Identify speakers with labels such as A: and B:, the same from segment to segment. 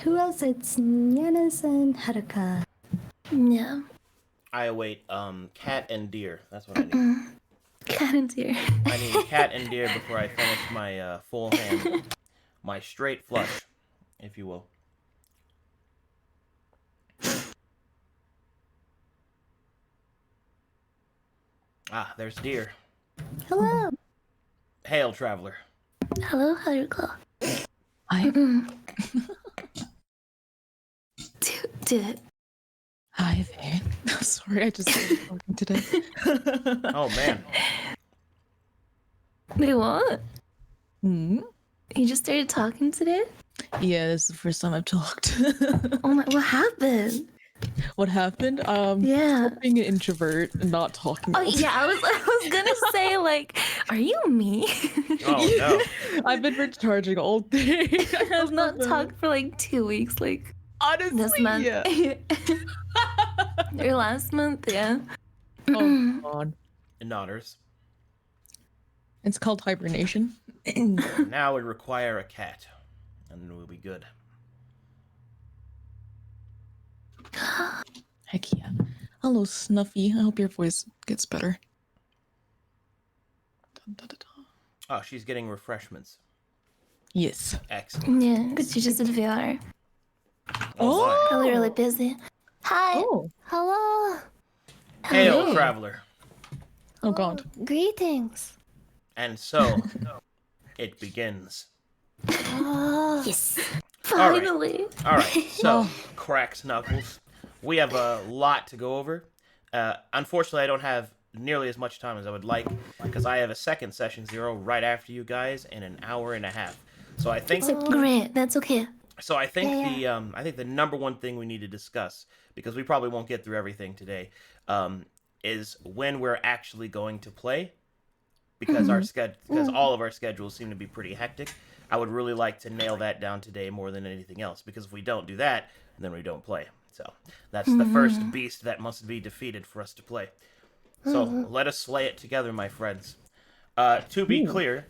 A: Who else? It's Nyanners and Haruka.
B: Yeah.
C: I await cat and deer. That's what I need.
B: Cat and deer.
C: I need cat and deer before I finish my full hand, my straight flush, if you will. Ah, there's deer.
A: Hello.
C: Hail, traveler.
B: Hello, Haruka.
D: Hi.
B: Do it.
D: Hi there. Sorry, I just started talking today.
C: Oh, man.
B: Wait, what?
D: Hmm?
B: You just started talking today?
D: Yeah, this is the first time I've talked.
B: Oh my, what happened?
D: What happened?
B: Yeah.
D: Stop being an introvert and not talking.
B: Oh
D: all the
B: yeah, I was gonna say like, are you me?
C: Oh, no.
D: time. I've been recharging all day.
B: I've not talked for like 2 weeks, like
D: Honestly,
B: this month.
D: yeah.
B: Or last month, yeah.
D: Oh god.
C: Nyanners.
D: It's called hibernation.
C: Now we require a cat, and we'll be good.
D: Heck yeah. Hello, Snuffy. I hope your voice gets better. Dun, dun, dun, dun.
C: Oh, she's getting refreshments.
D: Yes.
C: Excellent.
B: Yeah, because she just did VR.
C: Oh, my.
B: Probably really busy. Hi.
D: Oh.
B: Hello.
C: Hail,
D: Hello.
C: traveler.
D: Oh god.
B: Greetings.
C: And so, it begins.
B: Yes.
C: All right.
B: Finally.
C: All right, so, cracks knuckles. We have a lot to go over. Unfortunately, I don't have nearly as much time as I would like, because I have a second session 0 right after you guys in an hour and a half. So I think
B: Great. That's okay.
C: I think the number one thing we need to discuss, because we probably won't get through everything today, is when we're actually going to play, because because all of our schedules seem to be pretty hectic. I would really like to nail that down today more than anything else, because if we don't do that, then we don't play. So that's the first beast that must be defeated for us to play. So let us slay it together, my friends. To be clear,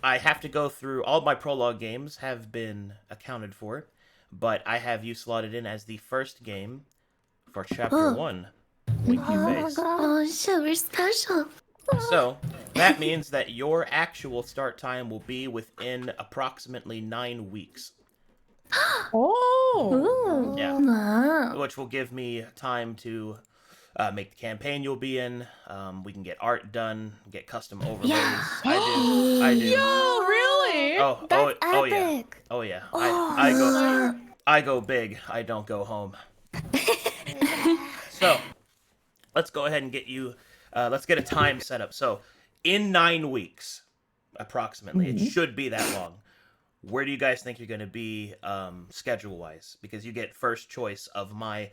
C: I have to go through all my prologue games have been accounted for, but I have you slotted in as the first game for chapter 1. Winky face.
B: Oh shit, we're special.
C: So that means that your actual start time will be within approximately 9 weeks.
D: Oh.
B: Ooh.
C: Yeah.
B: Wow.
C: Which will give me time to make the campaign you'll be in. We can get art done, get custom overlays.
B: Yeah.
C: I do.
D: Yo, really?
C: Oh yeah.
B: Epic.
C: Oh yeah.
B: Oh,
C: I go big. I don't go home. So, let's go ahead and get you. Let's get a time set up. So, in 9 weeks, approximately, it should be that long. Where do you guys think you're going to be schedule-wise? Because you get first choice of my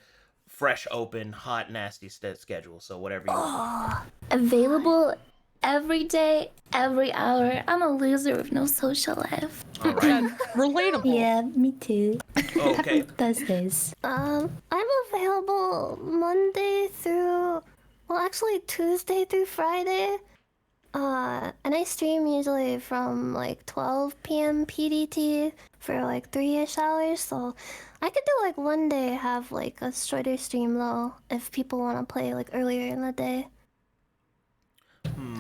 C: fresh, open, hot, nasty schedule. So whatever you want.
B: Available every day, every hour. I'm a loser with no social life.
C: All right.
D: Relatable.
A: Yeah, me too.
C: Okay.
A: Thursdays.
E: I'm available Monday through, well, actually Tuesday through Friday. And I stream usually from like 12 p.m. PDT for like 3-ish hours. So I could do like one day have like a shorter stream though, if people want to play like earlier in the day.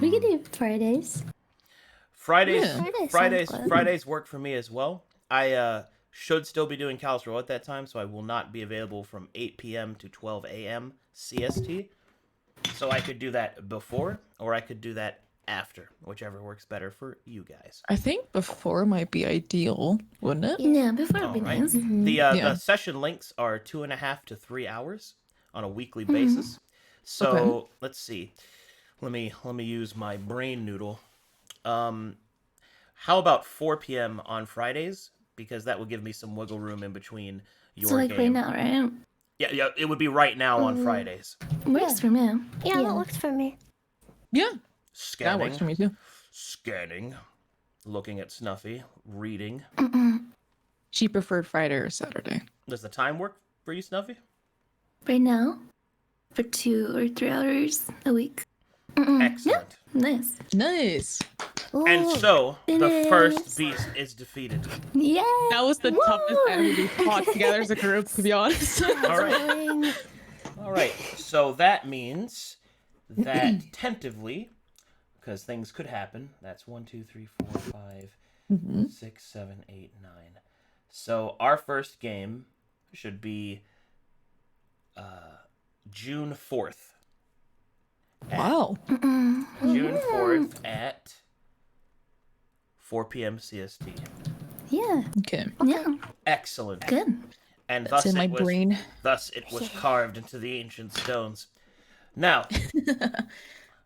A: We can do Fridays.
C: Fridays,
D: Yeah.
E: Friday sounds good.
C: Fridays work for me as well. I should still be doing Cal's Row at that time, so I will not be available from 8 p.m. to 12 a.m. CST. So I could do that before, or I could do that after, whichever works better for you guys.
D: I think before might be ideal, wouldn't it?
B: Yeah, before it'd
C: All
B: be
C: right.
B: nice.
C: The
D: Yeah.
C: session lengths are 2.5 to 3 hours on a weekly basis. So
D: Okay.
C: let's see. Let me use my brain noodle. How about 4 p.m. on Fridays? Because that will give me some wiggle room in between your
B: So like
C: game.
B: right now, right?
C: Yeah, it would be right now on Fridays.
B: Works for me.
E: Yeah,
A: Yeah.
E: that works for me.
D: Yeah,
C: Scanning.
D: that works for me too.
C: Scanning. Looking at Snuffy. Reading.
D: She preferred Friday or Saturday.
C: Does the time work for you, Snuffy?
B: Right now, for 2 or 3 hours a week.
C: Excellent.
B: Nice.
D: Nice.
C: And
B: Ooh,
C: so the
B: finish.
C: first beast is defeated.
A: Yeah.
D: That was the toughest time we fought together as a group, to be honest.
C: All right. All right. So that means that tentatively, because things could happen. That's 1, 2, 3, 4, 5, 6, 7, 8, 9. So our first game should be June 4th.
D: Wow.
C: June 4th at 4 p.m. CST.
A: Yeah.
D: Okay.
B: Yeah,
C: Excellent.
B: good.
C: And
D: That's in my brain.
C: Thus it was carved into the ancient stones. Now,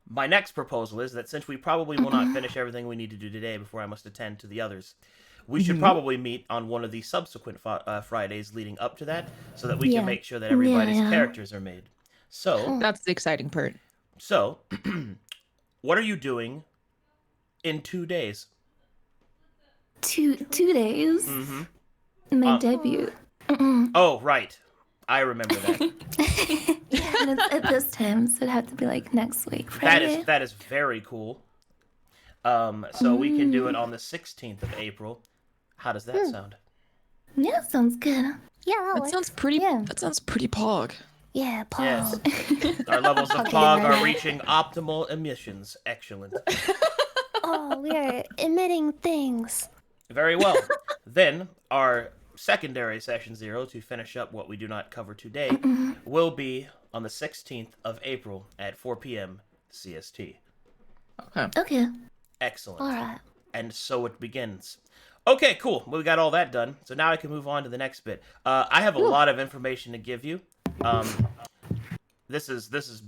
C: my next proposal is that since we probably will not finish everything we need to do today before I must attend to the others, we should probably meet on one of the subsequent Fridays leading up to that, so that we
A: Yeah.
C: can make sure that everybody's
B: Yeah.
C: characters are made. So,
D: That's the exciting part.
C: what are you doing in 2 days?
B: 2 days. My debut.
C: Oh, right. I remember that.
B: And it's at this time, so it'd have to be like next week, Friday.
C: That is very cool. So we can do it on the 16th of April. How does that sound?
B: Yeah, sounds good.
E: Yeah,
D: That sounds pretty.
A: Yeah.
D: That sounds pretty pog.
E: Yeah, Paul.
C: Yes. Our levels of
A: Okay,
C: fog are
A: right.
C: reaching optimal emissions. Excellent.
E: Oh, we are emitting things.
C: Very well. Then our secondary session 0 to finish up what we do not cover today will be on the 16th of April at 4 p.m. CST.
D: Okay.
B: Okay.
C: Excellent.
E: All right.
C: And so it begins. Okay, cool. Well, we got all that done. So now I can move on to the next bit. I have a lot of information to give you. This is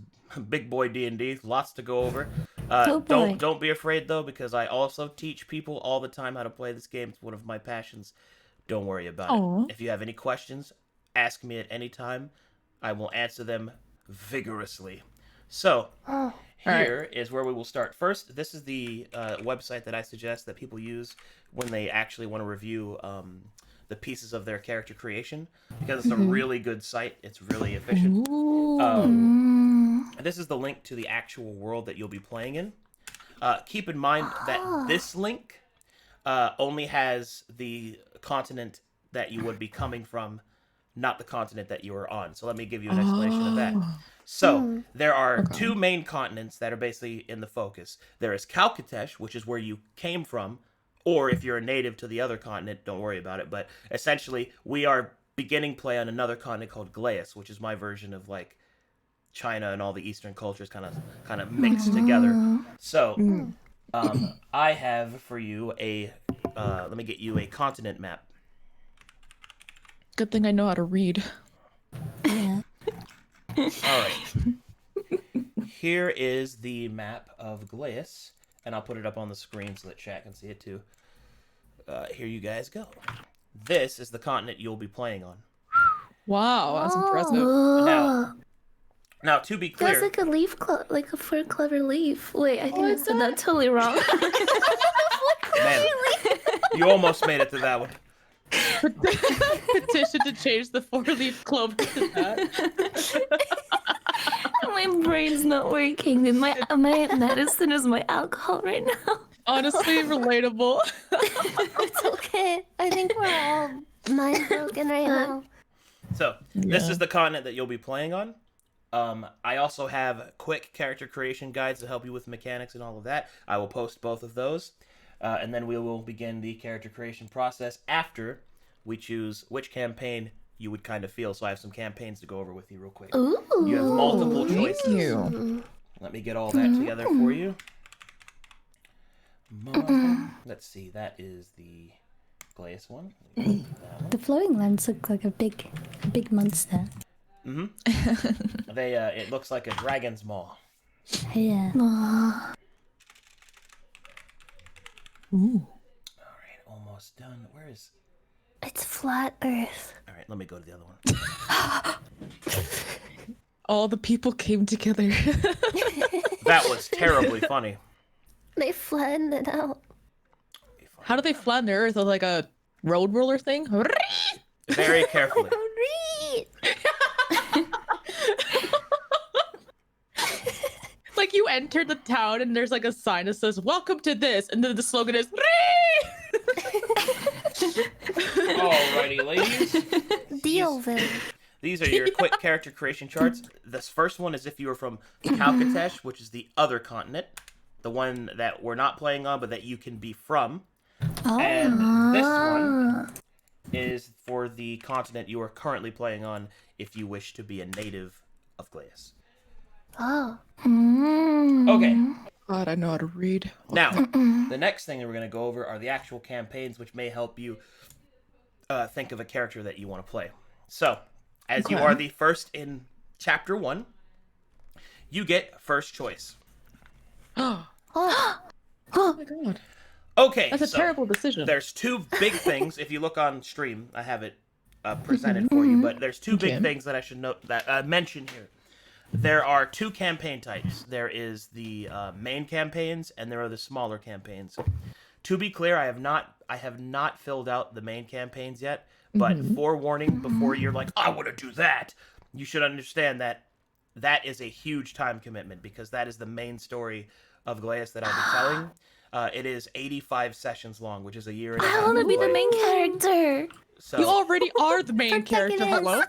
C: big boy D&D. Lots to go over.
A: Oh, boy.
C: Don't be afraid though, because I also teach people all the time how to play this game. It's one of my passions. Don't worry about
D: Aw.
C: it. If you have any questions, ask me at any time. I will answer them vigorously. So, here is where we will start. First, this is the website that I suggest that people use when they actually want to review the pieces of their character creation, because it's a really good site. It's really efficient. This is the link to the actual world that you'll be playing in. Keep in mind that this link only has the continent that you would be coming from, not the continent that you are on. So let me give you an explanation of that. So there are two main continents that are basically in the focus. There is Kalkatesh, which is where you came from, or if you're a native to the other continent, don't worry about it. But essentially, we are beginning play on another continent called Glaeus, which is my version of like China and all the Eastern cultures kind of mixed together. So I have for you a let me get you a continent map.
D: Good thing I know how to read.
A: Yeah.
C: All right. Here is the map of Glaeus, and I'll put it up on the screen so that chat can see it too. Here you guys go. This is the continent you'll be playing on.
D: Wow, that's impressive.
B: Oh,
C: Now, to be
B: that's
C: clear,
B: like a leaf, like a fur clever leaf. Wait, I think I said that totally wrong.
C: man, you almost made it to that one.
D: Petition to change the four-leaf clover to that.
B: My brain's not working, and my medicine is my alcohol right now.
D: Honestly, relatable.
E: It's okay. I think we're all mind broken right now.
C: So, this
D: Yeah.
C: is the continent that you'll be playing on. I also have quick character creation guides to help you with mechanics and all of that. I will post both of those. And then we will begin the character creation process after we choose which campaign you would kind of feel. So I have some campaigns to go over with you real quick.
B: Ooh.
C: You have multiple choices.
D: Thank you.
C: Let me get all that together for you. Let's see, that is the Glaeus one. That one.
A: The flowing lands look like a big monster.
C: It looks like a dragon's maw.
A: Yeah.
B: Aw.
D: Ooh.
C: All right, almost done. Where is?
E: It's flat Earth.
C: All right, let me go to the other one.
D: All the people came together.
C: That was terribly funny.
E: They flattened it out.
D: How do they flatten the earth with like a road roller thing?
C: Very carefully.
D: Like you enter the town and there's like a sign that says "Welcome to this," and then the slogan is
C: Alrighty, ladies.
E: Deal with it.
C: These are your quick character creation charts. This first one is if you are from Calcatesh, which is the other continent, the one that we're not playing on, but that you can be from. And this one is for the continent you are currently playing on if you wish to be a native of Glaeus.
E: Oh.
C: Okay.
D: God, I know how to read.
C: Now, the next thing that we're going to go over are the actual campaigns, which may help you think of a character that you want to play. So, as you are the first in Chapter 1, you get first choice.
D: Oh my god.
C: Okay,
D: That's a terrible decision.
C: There's two big things. If you look on stream, I have it presented for you, but there's two big things that I should note that I mention here. There are two campaign types. There is the main campaigns, and there are the smaller campaigns. To be clear, I have not filled out the main campaigns yet, but forewarning before you're like, I want to do that, you should understand that that is a huge time commitment because that is the main story of Glaeus that I'll be telling. It is 85 sessions long, which is a year and a half.
B: I want to be the
C: play.
B: main character.
C: So,
D: You already are the main character. Hello.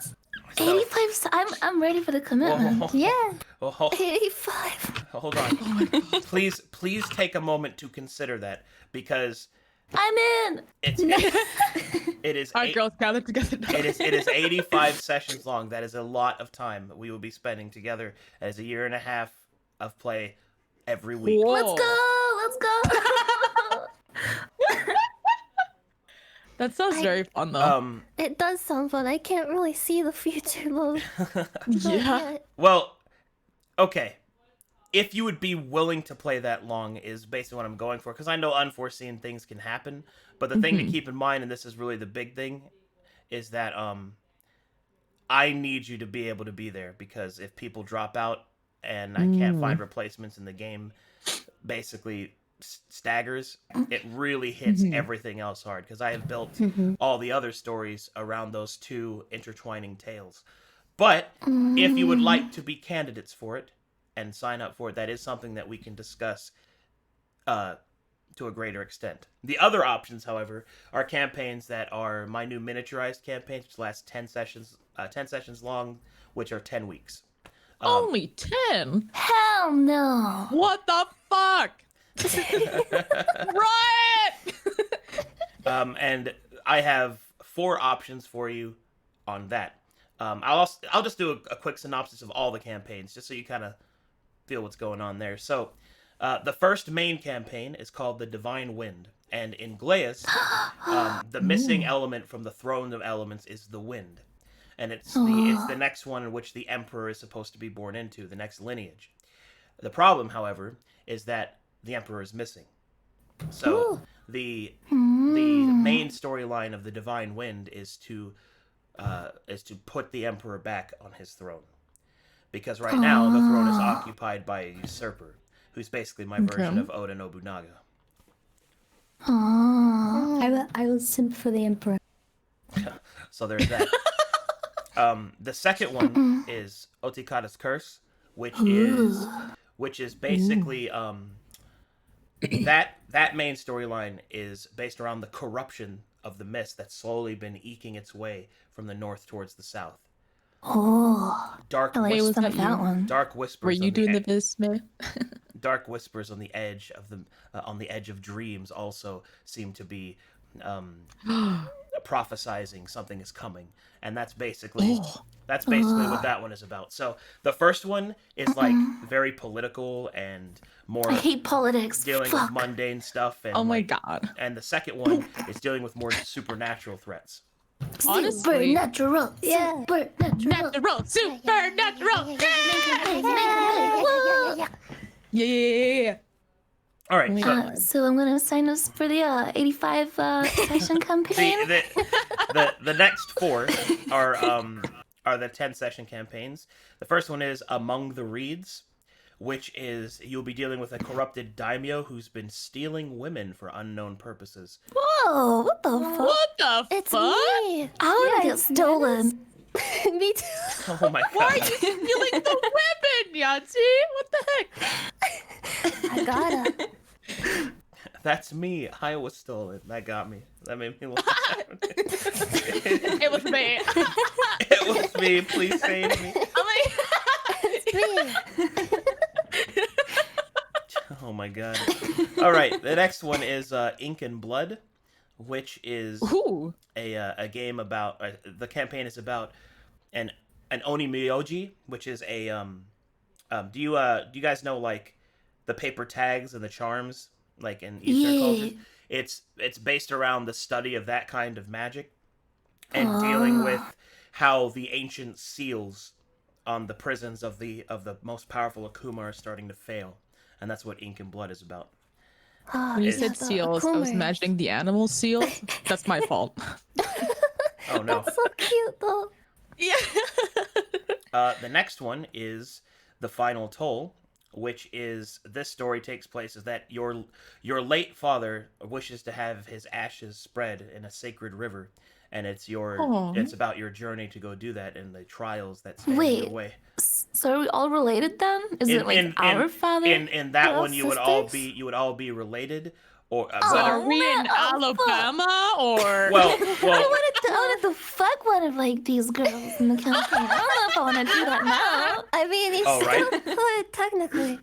B: 85. I'm ready for the commitment.
E: Yeah.
C: Well, hold
E: 85.
C: on. Please take a moment to consider that because
B: I'm in.
C: it is
D: Our girls gathered together.
C: it is 85 sessions long. That is a lot of time we will be spending together as a year and a half of play every week.
D: Whoa.
B: Let's go.
D: That sounds very fun though.
E: It does sound fun. I can't really see the future though.
D: Yeah.
C: Well, okay. If you would be willing to play that long is basically what I'm going for, because I know unforeseen things can happen. But the thing to keep in mind, and this is really the big thing, is that I need you to be able to be there, because if people drop out and I can't find replacements in the game, basically staggers, it really hits everything else hard, because I have built all the other stories around those two intertwining tales. But if you would like to be candidates for it and sign up for it, that is something that we can discuss to a greater extent. The other options, however, are campaigns that are my new miniaturized campaigns, which last 10 sessions long, which are 10 weeks.
D: Only 10?
B: Hell no.
D: What the fuck? Right!
C: And I have 4 options for you on that. I'll just do a quick synopsis of all the campaigns, just so you kind of feel what's going on there. So, the first main campaign is called the Divine Wind, and in Glaeus, the missing element from the Throne of Elements is the wind, and it's the next one in which the Emperor is supposed to be born into, the next lineage. The problem, however, is that the Emperor is missing. So the main storyline of the Divine Wind is to put the Emperor back on his throne, because right now the throne is occupied by a usurper, who's basically my version of Oda Nobunaga.
A: I will simp for the Emperor.
C: So there's that. The second one is Otikata's Curse, which is basically that main storyline is based around the corruption of the mist that's slowly been eking its way from the north towards the south. Dark
B: I like
C: whispers.
B: some of that one.
C: Dark whispers.
D: Were you
C: on
D: doing the
C: ed-
D: business?
C: Dark whispers on the edge of dreams also seem to be prophesizing something is coming, and that's basically what that one is about. So the first one is like very political and more
B: I hate politics.
C: dealing
B: Fuck.
C: with mundane stuff, and
D: Oh my
C: like,
D: god.
C: and the second one is dealing with more supernatural threats.
D: Honestly.
B: Supernatural.
E: Yeah.
B: Supernatural.
D: Supernatural! Yeah.
C: All right, so
B: So I'm gonna sign us for the 85 session campaign.
C: the next 4 are the 10 session campaigns. The first one is Among the Reeds, which is you'll be dealing with a corrupted daimyo who's been stealing women for unknown purposes.
B: Whoa! What the fuck?
D: What the
E: It's
D: fuck?
E: me.
B: I wanna get stolen.
E: Me too.
C: Oh my
D: Why are
C: god!
D: you stealing the weapon, Yahtzee? What the heck?
E: I gotta.
C: That's me. I was stolen. That got me. That made me laugh.
D: It was me.
C: It was me. Please save me.
E: It's me.
C: Oh my god. All right. The next one is Ink and Blood, which is
D: Ooh.
C: a game about the campaign is about an onimyoji, which is a do you guys know like the paper tags and the charms like in Eastern cultures? It's based around the study of that kind of magic and dealing with how the ancient seals on the prisons of the most powerful Akuma are starting to fail, and that's what Ink and Blood is about.
D: When you said seals, I was imagining the animal seal. That's my fault.
C: Oh no.
E: That's so cute though.
D: Yeah.
C: The next one is The Final Toll, which is this story takes place is that your late father wishes to have his ashes spread in a sacred river, and it's about your journey to go do that and the trials that stand in your way.
B: So are we all related then? Is it like our father?
C: In that one, you would all be related, or whether
D: Are we in Alabama or?
C: well,
B: I wanted to fuck one of like these girls in the campaign. I don't know if I want to do that now.
E: I mean, you
C: Oh, right.
E: still could technically.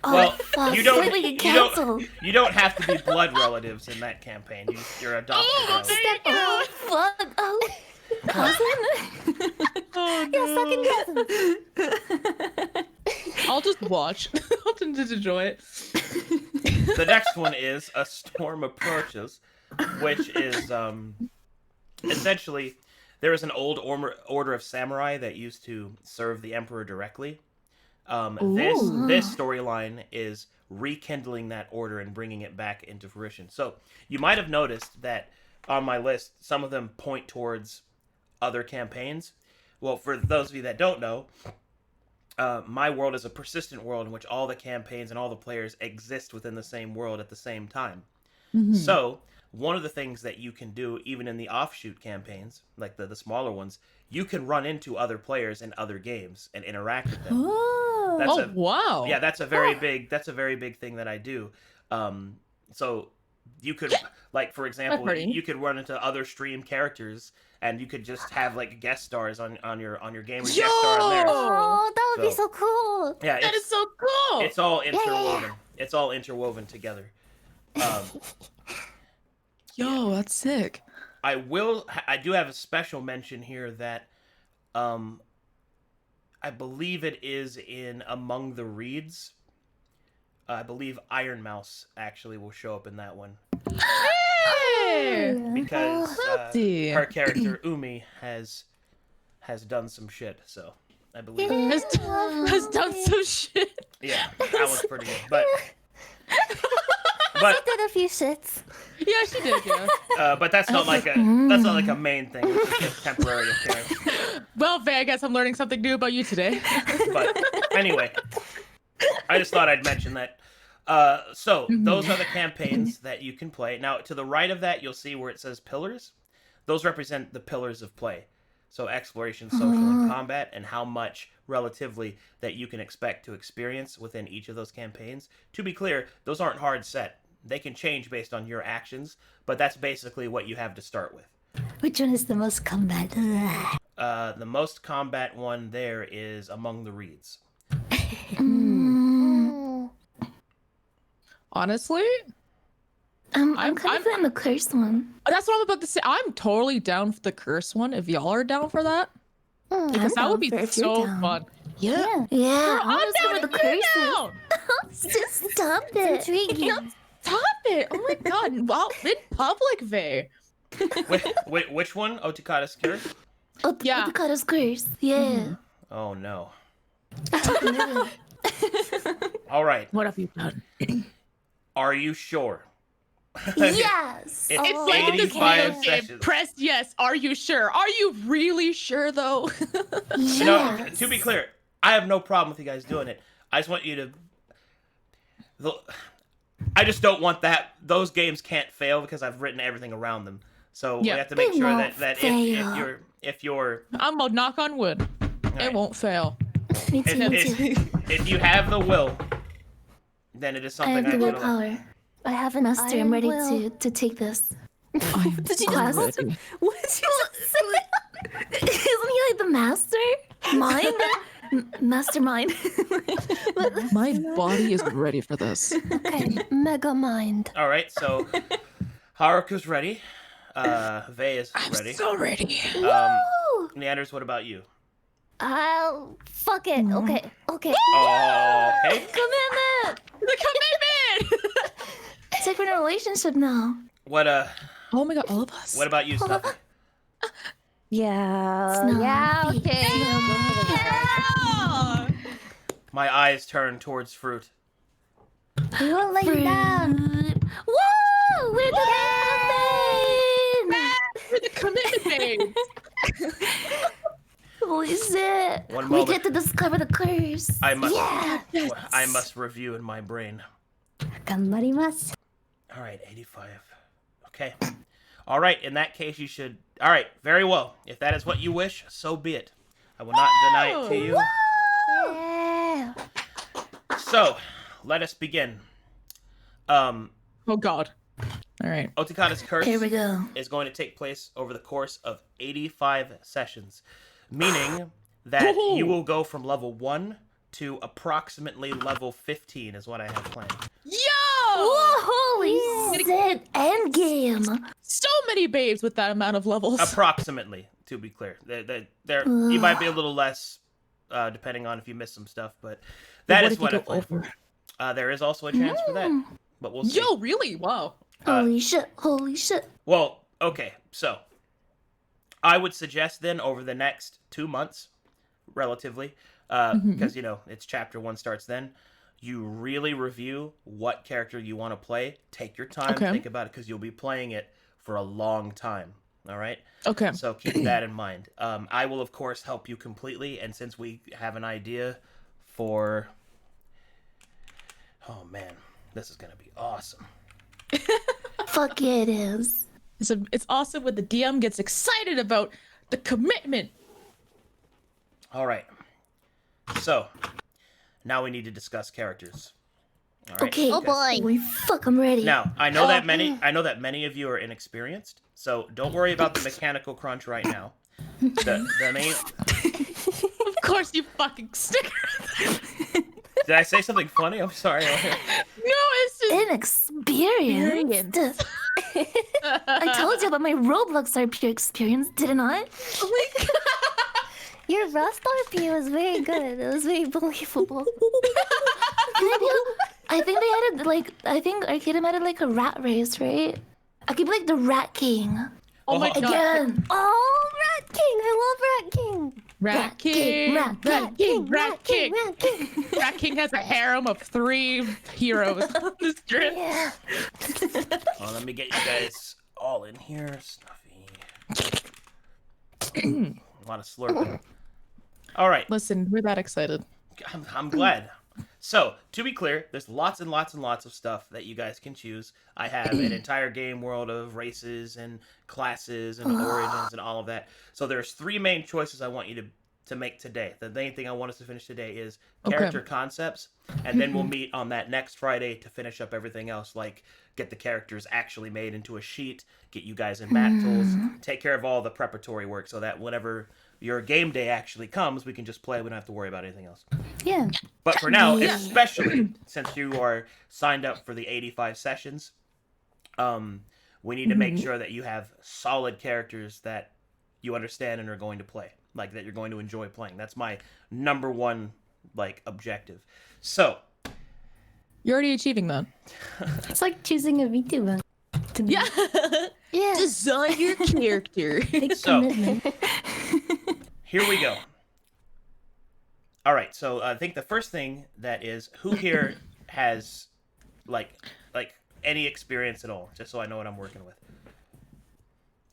C: well,
B: Fuck.
C: you don't
B: We get canceled.
C: you don't have to be blood relatives in that campaign. You're adopted. relatives.
B: Oh fuck! Oh, cousin.
D: Oh,
E: Yeah,
D: no.
E: second cousin.
D: I'll just watch. I'll just enjoy it.
C: The next one is A Storm Approaches, which is essentially there is an old order of samurai that used to serve the emperor directly. This storyline is rekindling that order and bringing it back into fruition. So you might have noticed that on my list, some of them point towards other campaigns. Well, for those of you that don't know, my world is a persistent world in which all the campaigns and all the players exist within the same world at the same time.
D: Mm-hmm.
C: So one of the things that you can do, even in the offshoot campaigns, like the smaller ones, you can run into other players in other games and interact with them.
A: Oh.
D: Wow.
C: Yeah, that's a very big thing that I do. So you could, like, for example, you could run into other stream characters, and you could just have like guest stars on your game or guest star on theirs.
E: Oh, that would be so cool.
C: Yeah,
D: That is so cool.
C: it's all interwoven. It's all interwoven together.
D: Yo, that's sick.
C: I do have a special mention here that I believe it is in Among the Reeds. I believe Iron Mouse actually will show up in that one
D: Hey!
C: because
D: Lefty.
C: her character Umi has done some shit. So I believe
D: Has done some shit.
C: yeah, that was pretty good. But
E: Did a few shits.
D: Yeah, she did. Yeah.
C: but that's not like a main thing. It's just a temporary appearance.
D: Well, Vei, I guess I'm learning something new about you today.
C: But anyway, I just thought I'd mention that. So those are the campaigns that you can play. Now, to the right of that, you'll see where it says pillars. Those represent the pillars of play. So exploration, social, and combat, and how much relatively that you can expect to experience within each of those campaigns. To be clear, those aren't hard set. They can change based on your actions, but that's basically what you have to start with.
A: Which one is the most combat?
C: The most combat one there is Among the Reeds.
D: Honestly,
B: I'm
D: I'm
B: kind of in the cursed one.
D: that's what I'm about to say. I'm totally down for the curse one. If y'all are down for that, because that would be so fun.
A: Yeah.
B: Yeah,
D: I'm
B: I'm
D: down
B: for the
D: if you're
B: curses.
D: down.
B: Just stop it.
E: Intriguing.
D: Stop it! Oh my god! Wow, in public, Vei.
C: Which one? Otikata's Curse?
D: Yeah.
B: Otikata's curse. Yeah.
C: Oh no. All right.
D: What have you done?
C: Are you sure?
B: Yes.
C: It's
D: It's like this
C: 85
D: game.
C: sessions.
D: Press yes. Are you sure? Are you really sure though?
C: You know, to be clear, I have no problem with you guys doing it. I just want you to. I just don't want that. Those games can't fail because I've written everything around them. So we
D: Yeah.
C: have to make
B: They
C: sure
B: won't
C: that
B: fail.
C: if you're
D: I'm gonna knock on wood.
C: right.
D: It won't fail.
B: Me too. Me too.
C: if you have the will, then it is
B: I
C: something
B: have the
C: I can.
B: willpower.
E: I have an
B: Master, I'm
E: iron
B: ready
E: will.
B: to take this.
D: I'm
E: Did you
D: so
E: just
D: ready.
E: What did you just say?
B: Isn't he like the master? Mind? Mastermind.
D: My body is ready for this.
E: Okay, mega mind.
C: All right, so Haruka's ready. Vei is ready.
D: So ready.
E: Woo!
C: Nyanners, what about you?
E: Fuck it. Okay. Okay.
C: Oh, okay.
B: Commitment!
D: The commitment!
B: It's like we're in a relationship now.
C: What
D: Oh my god, all of us.
C: What about you, Snuffy?
A: Yeah. Yeah.
B: Snuffy.
A: Okay.
D: Yeah!
C: My eyes turn towards Froot.
A: We won't let you down.
B: Woo! We're the
D: For the commitment, babe.
B: Holy shit!
C: One
B: We
C: moment.
B: get to discover the curse.
C: I must.
B: Yeah.
C: I must review in my brain.
A: 頑張ります.
C: All right, 85. Okay. All right. In that case, you should. All right. Very well. If that is what you wish, so be it. I will not deny it to you.
E: Yeah.
C: So, let us begin.
D: Oh god. All right.
C: Otikata's curse
B: Here we go.
C: is going to take place over the course of 85 sessions, meaning that you will go from level 1 to approximately level 15 is what I have planned.
D: Yo!
B: Whoa, holy shit! Endgame.
D: So many babes with that amount of levels.
C: Approximately, to be clear. You might be a little less, depending on if you miss some stuff, but that is what I planned for. There is also a chance for that, but we'll see.
D: Yo, really? Wow.
B: Holy shit! Holy shit!
C: Well, okay, so I would suggest then over the next 2 months, relatively, because it's chapter 1 starts then. You really review what character you want to play. Take your time, think about it, because you'll be playing it for a long time. All right.
D: Okay.
C: So keep that in mind. I will of course help you completely, and since we have an idea for, oh man, this is gonna be awesome.
B: Fuck yeah, it is.
D: It's awesome when the DM gets excited about the commitment.
C: All right. So now we need to discuss characters. All right.
B: Okay.
E: Oh boy.
B: Holy fuck! I'm ready.
C: Now I know that many of you are inexperienced, so don't worry about the mechanical crunch right now. The main.
D: Of course, you fucking sticker.
C: Did I say something funny? I'm sorry.
D: No, it's just
B: Inexperienced. I told you about my Roblox RP experience, didn't I?
E: Your Rust RP was very good. It was very believable.
B: I think they added I think Arcadum added like a rat race, right? I could be like the Rat King.
D: Oh my god.
B: Again.
E: Oh, Rat King! I love Rat King.
D: Rat King.
B: Rat
D: Rat King.
E: Rat King. Rat King.
D: Rat King has a harem of 3 heroes on the strip.
E: Yeah.
C: Well, let me get you guys all in here. Snuffy. A lot of slurping. All right.
D: Listen, we're that excited.
C: I'm glad. So, to be clear, there's lots and lots and lots of stuff that you guys can choose. I have an entire game world of races and classes and origins and all of that. So there's 3 main choices I want you to make today. The main thing I want us to finish today is character concepts, and then we'll meet on that next Friday to finish up everything else, like get the characters actually made into a sheet, get you guys in mat tools, take care of all the preparatory work so that whenever your game day actually comes, we can just play. We don't have to worry about anything else.
A: Yeah.
C: But for now, especially since you are signed up for the 85 sessions, we need to make sure that you have solid characters that you understand and are going to play, like that you're going to enjoy playing. That's my number one objective. So
D: You're already achieving that.
A: It's like choosing a VTuber. To me.
E: Yeah.
D: Design your character.
A: Big
C: So-
A: commitment.
C: here we go. All right, so I think the first thing that is, who here has like any experience at all, just so I know what I'm working with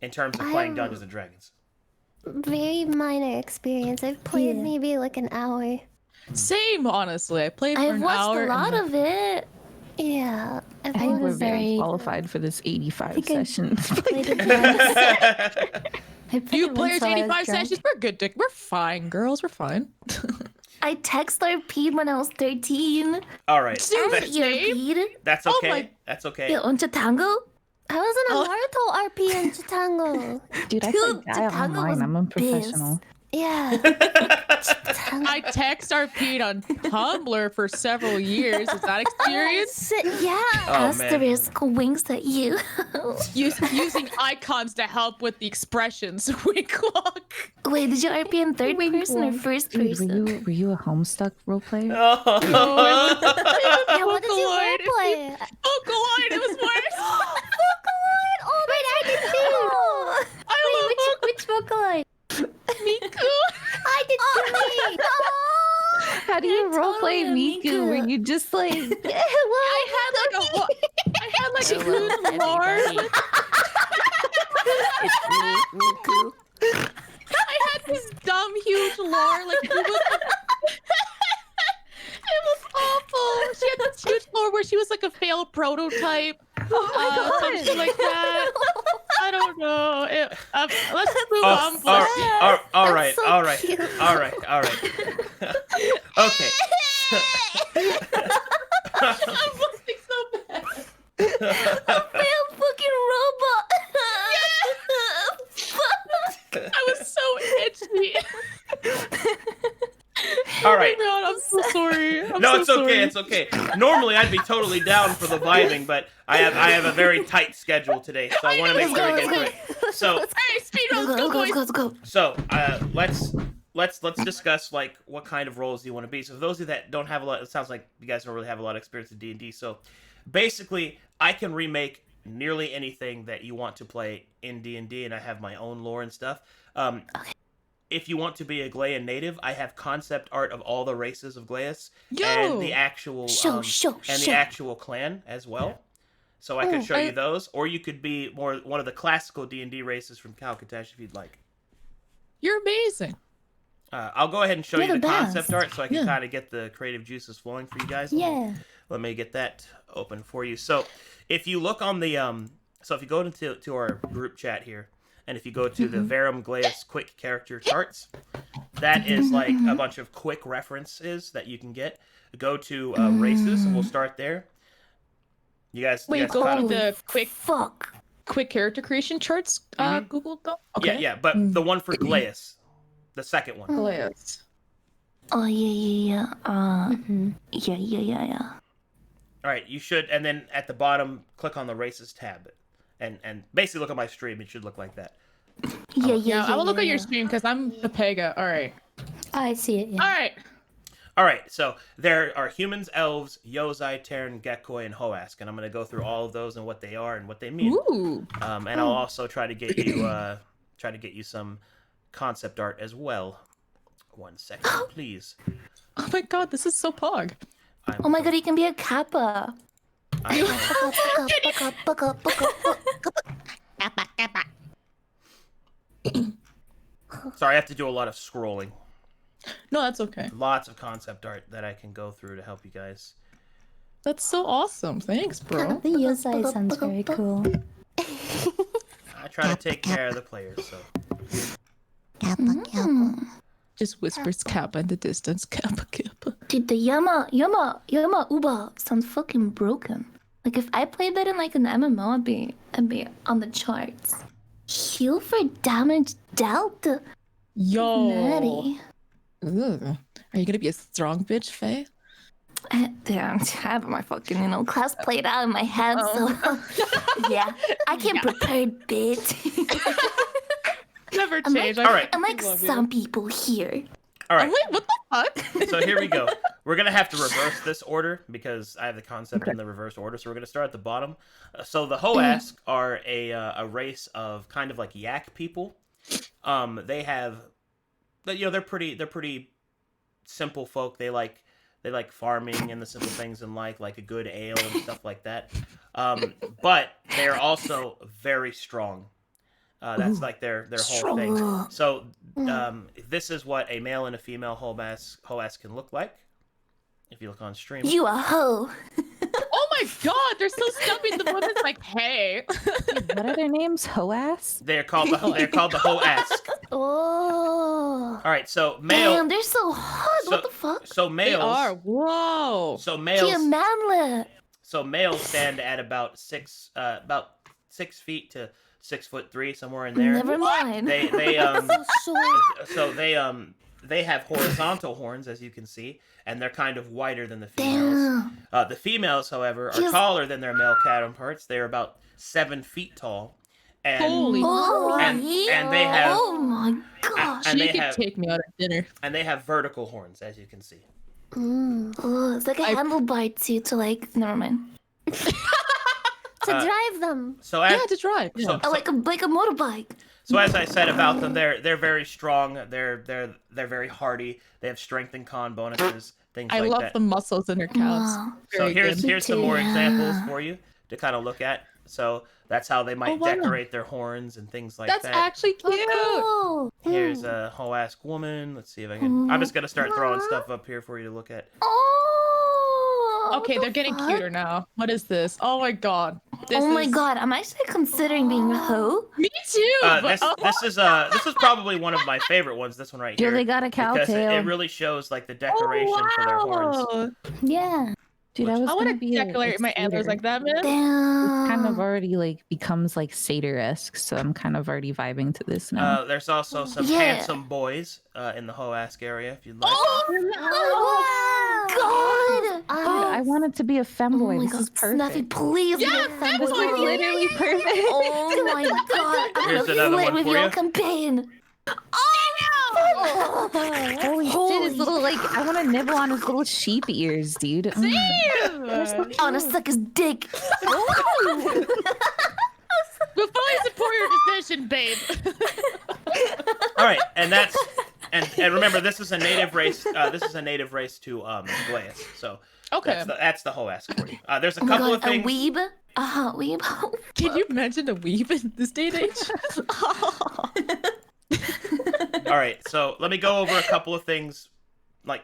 C: in terms of playing Dungeons and Dragons.
E: Very minor experience. I've played
A: Yeah.
E: maybe like an hour.
D: Same, honestly. I played for
B: I've
D: an
B: watched
D: hour.
B: a lot of it.
E: Yeah.
F: I think we're
A: was
F: very
A: very-
F: qualified for this 85
A: think I-
F: sessions.
A: Played it once. I played
D: You
A: it
D: players
A: once while I was
D: 85
A: drunk.
D: sessions. We're good, Dick. We're fine, girls. We're fine.
B: I text RP'd when I was 13.
C: All right.
D: Dude,
B: I
C: That's,
B: ERP'd.
C: that's
D: Oh
C: okay.
D: my-
C: That's okay.
B: Yeah, on Chitango.
E: I was in a Naruto RP in Chitango.
F: Dude, I
B: Dude,
F: play Gaia
B: Chitango was
F: online. I'm a professional.
E: Yeah.
D: I text RP'd on Tumblr for several years. Is that experience?
E: Yeah.
C: Oh, man.
B: Asterisk winks at you.
D: Using icons to help with the expressions. Wink walk.
B: Wait, did you RP in third person or first
F: Dude,
B: person?
F: were you a Homestuck role player?
C: Oh.
E: Yeah, what did you
D: Vocaloid.
E: roleplay?
D: Vocaloid, it was worse.
E: Vocaloid! Oh, wait, I did too!
D: I love
A: Which Vocaloid?
D: Miku.
E: I did too! Oh!
F: How do you roleplay
B: totally
F: Miku?
B: Miku.
F: Were you just like...
D: I had like a huge lore.
B: It's me, Miku.
D: I had this dumb huge lore. Like it was awful. She had this huge lore where she was like a failed prototype. Something like that. I don't know. Let's move on.
C: All right.
E: so
C: All right.
E: cute.
C: All right. All right. Okay.
D: I'm looking so bad.
B: Real fucking robot.
D: I was so itchy.
C: All right.
D: Oh my God, I'm so sorry. I'm
C: No,
D: so
C: it's okay.
D: sorry.
C: It's okay. Normally, I'd be totally down for the vibing, but I have a very tight schedule today, so I want to make sure we get through it. So,
D: Hey, speedruns,
B: Let's
D: go
B: go,
D: boys.
B: let's go.
C: so let's discuss like what kind of roles you want to be. So, for those of you that don't have a lot, it sounds like you guys don't really have a lot of experience in D&D. So, basically, I can remake nearly anything that you want to play in D&D, and I have my own lore and stuff. If you want to be a Glean native, I have concept art of all the races of Glaeus and the actual the actual clan as well. So I could show you those, or you could be one of the classical D&D races from Calcutash if you'd like.
D: You're amazing.
C: I'll go ahead and show
B: You're
C: you the
B: the
C: concept
B: best.
C: art so I can
D: Yeah.
C: kind of get the creative juices flowing for you guys.
A: Yeah.
C: Let me get that open for you. So if you look on the so if you go to our group chat here, and if you go to the Verum Glaeus quick character charts, that is like a bunch of quick references that you can get. Go to races, and we'll start there. You guys,
D: Wait,
C: you guys
D: go
C: caught
D: on
C: up?
D: the
B: Fuck.
D: quick character creation charts. Google though. Okay.
C: Yeah, but the one for Glaeus, the second one.
D: Glaeus.
B: Oh yeah. Yeah.
C: All right, you should, and then at the bottom, click on the races tab, and basically look at my stream. It should look like that.
B: Yeah.
D: I will look at your stream because I'm the Pega. All right.
A: I see it.
D: All
A: Yeah.
D: right.
C: All right, so there are humans, elves, Yozai, Terran, Gekoi, and Hoask, and I'm going to go through all of those and what they are and what they mean.
D: Ooh.
C: And I'll also try to get you some concept art as well. 1 second, please.
D: Oh my God, this is so pog.
B: Oh my God, you can be a kappa.
C: Sorry, I have to do a lot of scrolling.
D: No, that's okay.
C: Lots of concept art that I can go through to help you guys.
D: That's so awesome. Thanks, bro.
A: The Yosai sounds very cool.
C: I try to take care of the players, so.
D: Just whispers Kappa in the distance. Kappa.
B: Dude, the Yama Uba sounds fucking broken. Like if I played that in like an MMO, I'd be on the charts. Heal for damage dealt.
D: Yo.
B: Natty.
D: Ugh. Are you gonna be a strong bitch, Faye?
B: Damn, I have my fucking class played out in my head, so yeah, I came prepared, bitch.
D: Never
B: I'm
D: change.
C: All right.
B: Unlike some people here.
C: All right,
D: Wait, what the fuck?
C: so here we go. We're going to have to reverse this order because I have the concept in the reverse order. So we're going to start at the bottom. So the Hoask are a race of kind of like yak people. They have, they're pretty simple folk. They like farming and the simple things in life, like a good ale and stuff like that. But they're also very strong. That's like their whole thing. So this is what a male and a female Hoask can look like. If you look on stream.
B: You a hoe.
D: Oh my god, they're so stubby. The woman's like, hey.
F: Wait, what are their names? Hoas?
C: They're called the Hoask.
E: Oh.
C: All right, so male.
B: Damn, they're so hot. What the fuck?
C: So
D: They
C: males.
D: are. Whoa.
C: So
B: Tia
C: males.
B: manlet.
C: So males stand at about 6 feet to 6'3", somewhere in there.
B: Never mind.
C: They
E: So short.
C: so they have horizontal horns, as you can see, and they're kind of wider than the females.
B: Damn.
C: The females, however, are
B: Yes.
C: taller than their male counterparts. They're about 7 feet tall, and
D: Holy
B: Oh,
C: And-
B: yeah.
C: and they have-
B: Oh my gosh.
C: and
D: she
C: they
D: could
C: have-
D: take me out at dinner.
C: and they have vertical horns, as you can see.
B: Oh, it's like a
D: I-
B: handlebar to like. Never mind.
E: To drive them.
C: So as
D: Yeah, to drive. Yeah.
C: so,
B: Oh, like a motorbike.
C: so as I said about them, they're very strong. They're very hardy. They have strength and con bonuses, things
D: I
C: like
D: love
C: that.
D: the muscles in her calves.
B: Wow.
C: So
D: Very
C: here's
D: good.
C: here's some more
B: Yeah.
C: examples for you to kind of look at. So that's how they might
D: Oh, wow.
C: decorate their horns and things like
D: That's
C: that.
D: actually cute.
E: Oh, cool.
C: Here's a Hoask woman. Let's see if I can. I'm just gonna start throwing stuff up here for you to look at.
B: Oh.
D: Okay,
B: what
D: they're
B: the
D: getting
B: fuck?
D: cuter now. What is this? Oh my god. This
B: Oh my
D: is-
B: god, I'm actually considering being a hoe.
D: Me too. but-
C: This is probably one of my favorite ones. This one right
F: Yo,
C: here.
F: they got a cow
C: because
F: tail.
C: it really shows like the decoration for their horns.
D: wow.
A: Yeah.
F: Dude, I was
D: I want
F: gonna
D: to
F: be a
D: decorate my antlers
F: satyr.
D: like that, man.
B: Damn.
F: Kind of already like becomes like satyr-esque, so I'm kind of already vibing to this now.
C: There's also some
B: Yeah.
C: handsome boys in the Hoask area, if you'd like.
B: Oh god.
F: Dude, I wanted to be a femboy.
B: Oh my
F: This
B: god,
F: is perfect.
B: Snuffy, please.
D: Yeah,
B: be a
F: This
B: femboy.
F: is literally perfect.
B: Oh my god, I'm
C: Here's
B: gonna
C: another
B: flirt
C: one
B: with
C: for
B: your
C: you.
B: campaign.
F: Holy shit, his little like I want to nibble on his little sheep ears, dude.
B: I wanna suck his dick.
D: We'll fully support your decision, babe.
C: All right, and that's and remember this is a native race. This is a native race to Glaeus. So
D: Okay.
C: that's the Hoask for you. There's a
B: Oh my
C: couple
B: god,
C: of things.
B: a weeb? Weeb.
D: Can you mention a weave in this day and age?
C: All right, so let me go over a couple of things, like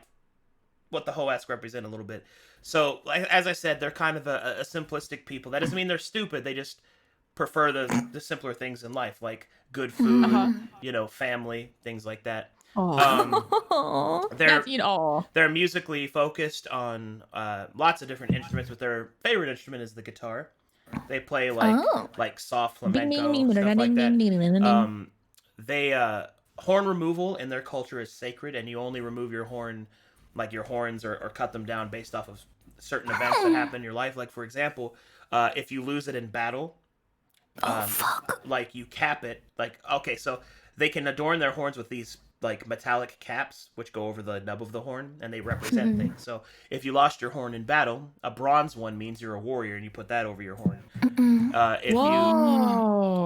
C: what the Hoask represent a little bit. So, like, as I said, they're kind of a simplistic people. That doesn't mean they're stupid. They just prefer the simpler things in life, like good food, family, things like that.
F: Oh,
C: They're
D: All.
C: they're musically focused on lots of different instruments, but their favorite instrument is the guitar. They play like soft flamenco, stuff like that. They horn removal in their culture is sacred, and you only remove your horn, like your horns, or cut them down based off of certain events that happen in your life. Like for example, if you lose it in battle, like you cap it. Like okay, so they can adorn their horns with these like metallic caps which go over the nub of the horn, and they represent things. So if you lost your horn in battle, a bronze one means you're a warrior, and you put that over your horn.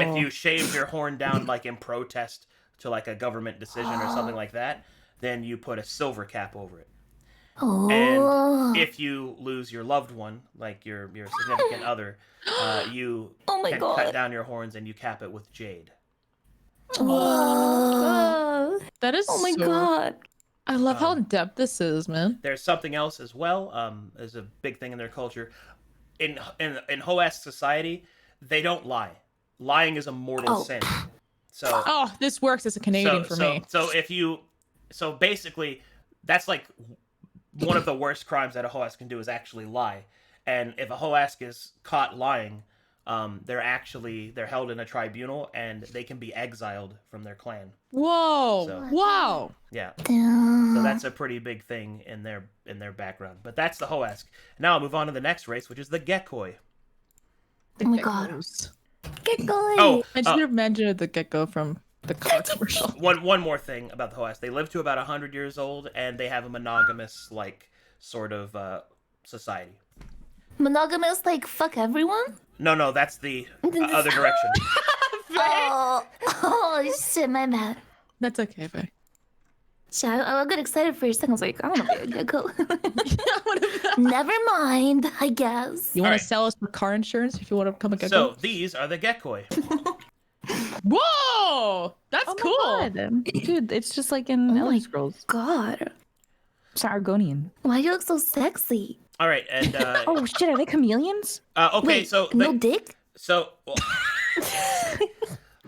C: If you shave your horn down like in protest to like a government decision or something like that, then you put a silver cap over it. And if you lose your loved one, like your significant other, you can cut down your horns and you cap it with jade.
D: That is
B: Oh my
D: so-
B: god.
D: I love how in depth this is, man.
C: There's something else as well. There's a big thing in their culture. In Hoask society, they don't lie. Lying is a mortal sin. So
D: Oh, this works as a Canadian for me.
C: So basically, that's like one of the worst crimes that a Hoask can do is actually lie. And if a Hoask is caught lying, they're held in a tribunal and they can be exiled from their clan.
D: Whoa!
C: So-
D: Wow!
C: Yeah.
B: Damn.
C: So that's a pretty big thing in their background. But that's the Hoask. Now I'll move on to the next race, which is the Geckoi.
B: Oh my god.
E: Get going.
C: Oh,
D: I should have mentioned the gecko from the car commercial.
C: one more thing about the Hoask. They live to about 100 years old, and they have a monogamous, like, sort of society.
B: Monogamous, like fuck everyone?
C: No, that's the other direction.
B: Oh shit, my bad.
D: That's okay, babe.
B: Shit, I got excited for a second. I was like, I want to be a gecko. Never mind, I guess.
D: You want
C: Alright.
D: to sell us for car insurance if you want to become a gecko?
C: So these are the Geckoi.
D: Whoa! That's
F: oh my
D: cool!
F: God. Dude, it's just like in
B: Oh
F: Elder
B: my
F: Scrolls.
B: God,
F: Sargonian.
B: why you look so sexy?
C: All right, and
F: Oh shit, are they chameleons?
C: okay,
B: Wait,
C: so
B: no dick?
C: well,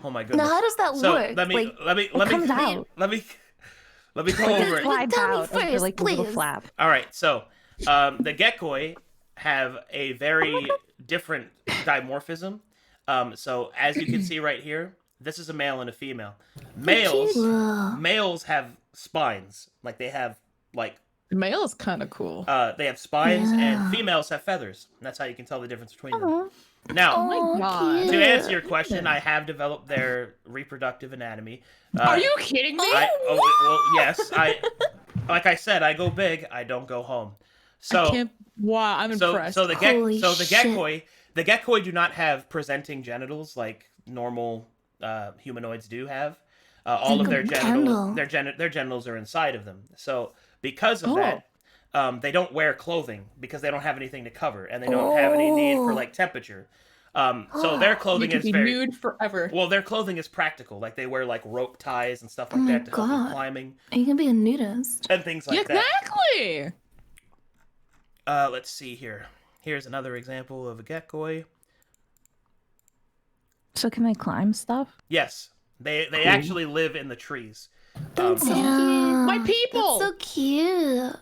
C: oh my goodness.
B: Now how does that
C: So
B: work?
C: let me
F: comes out.
C: let me go
F: Like
C: over
F: it
C: it.
F: slides
B: Tell me
F: out of the,
B: first,
F: like the little
B: please.
F: flap.
C: All right, so the geckoi have a very different dimorphism. So as you can see right here, this is a male and a female. Males have spines, like they have like
D: Male is kind of cool.
C: they have spines,
B: Yeah.
C: and females have feathers. And that's how you can tell the difference between them. Now,
B: Oh
D: my God.
C: to answer your question, I have developed their reproductive anatomy.
D: Are you kidding me?
C: Yes. Like I said, I go big. I don't go home. So
D: Wow, I'm impressed.
C: So the
B: Holy
C: geckoi, the geckoi do not have presenting genitals like normal humanoids do have. All of their genitals, their genitals are inside of them. So because of that, they don't wear clothing because they don't have anything to cover, and they don't have any need for like temperature. So their clothing
D: you
C: is
D: can be
C: very
D: nude forever.
C: well. Their clothing is practical, like they wear like rope ties and stuff like that to help with
B: God.
C: climbing
B: You can be a nudist.
C: and things like that.
D: Exactly.
C: Let's see here. Here's another example of a geckoi.
F: So can they climb stuff?
C: Yes, they actually live in the trees.
B: That's so
D: My
B: cute.
D: people.
B: That's so cute.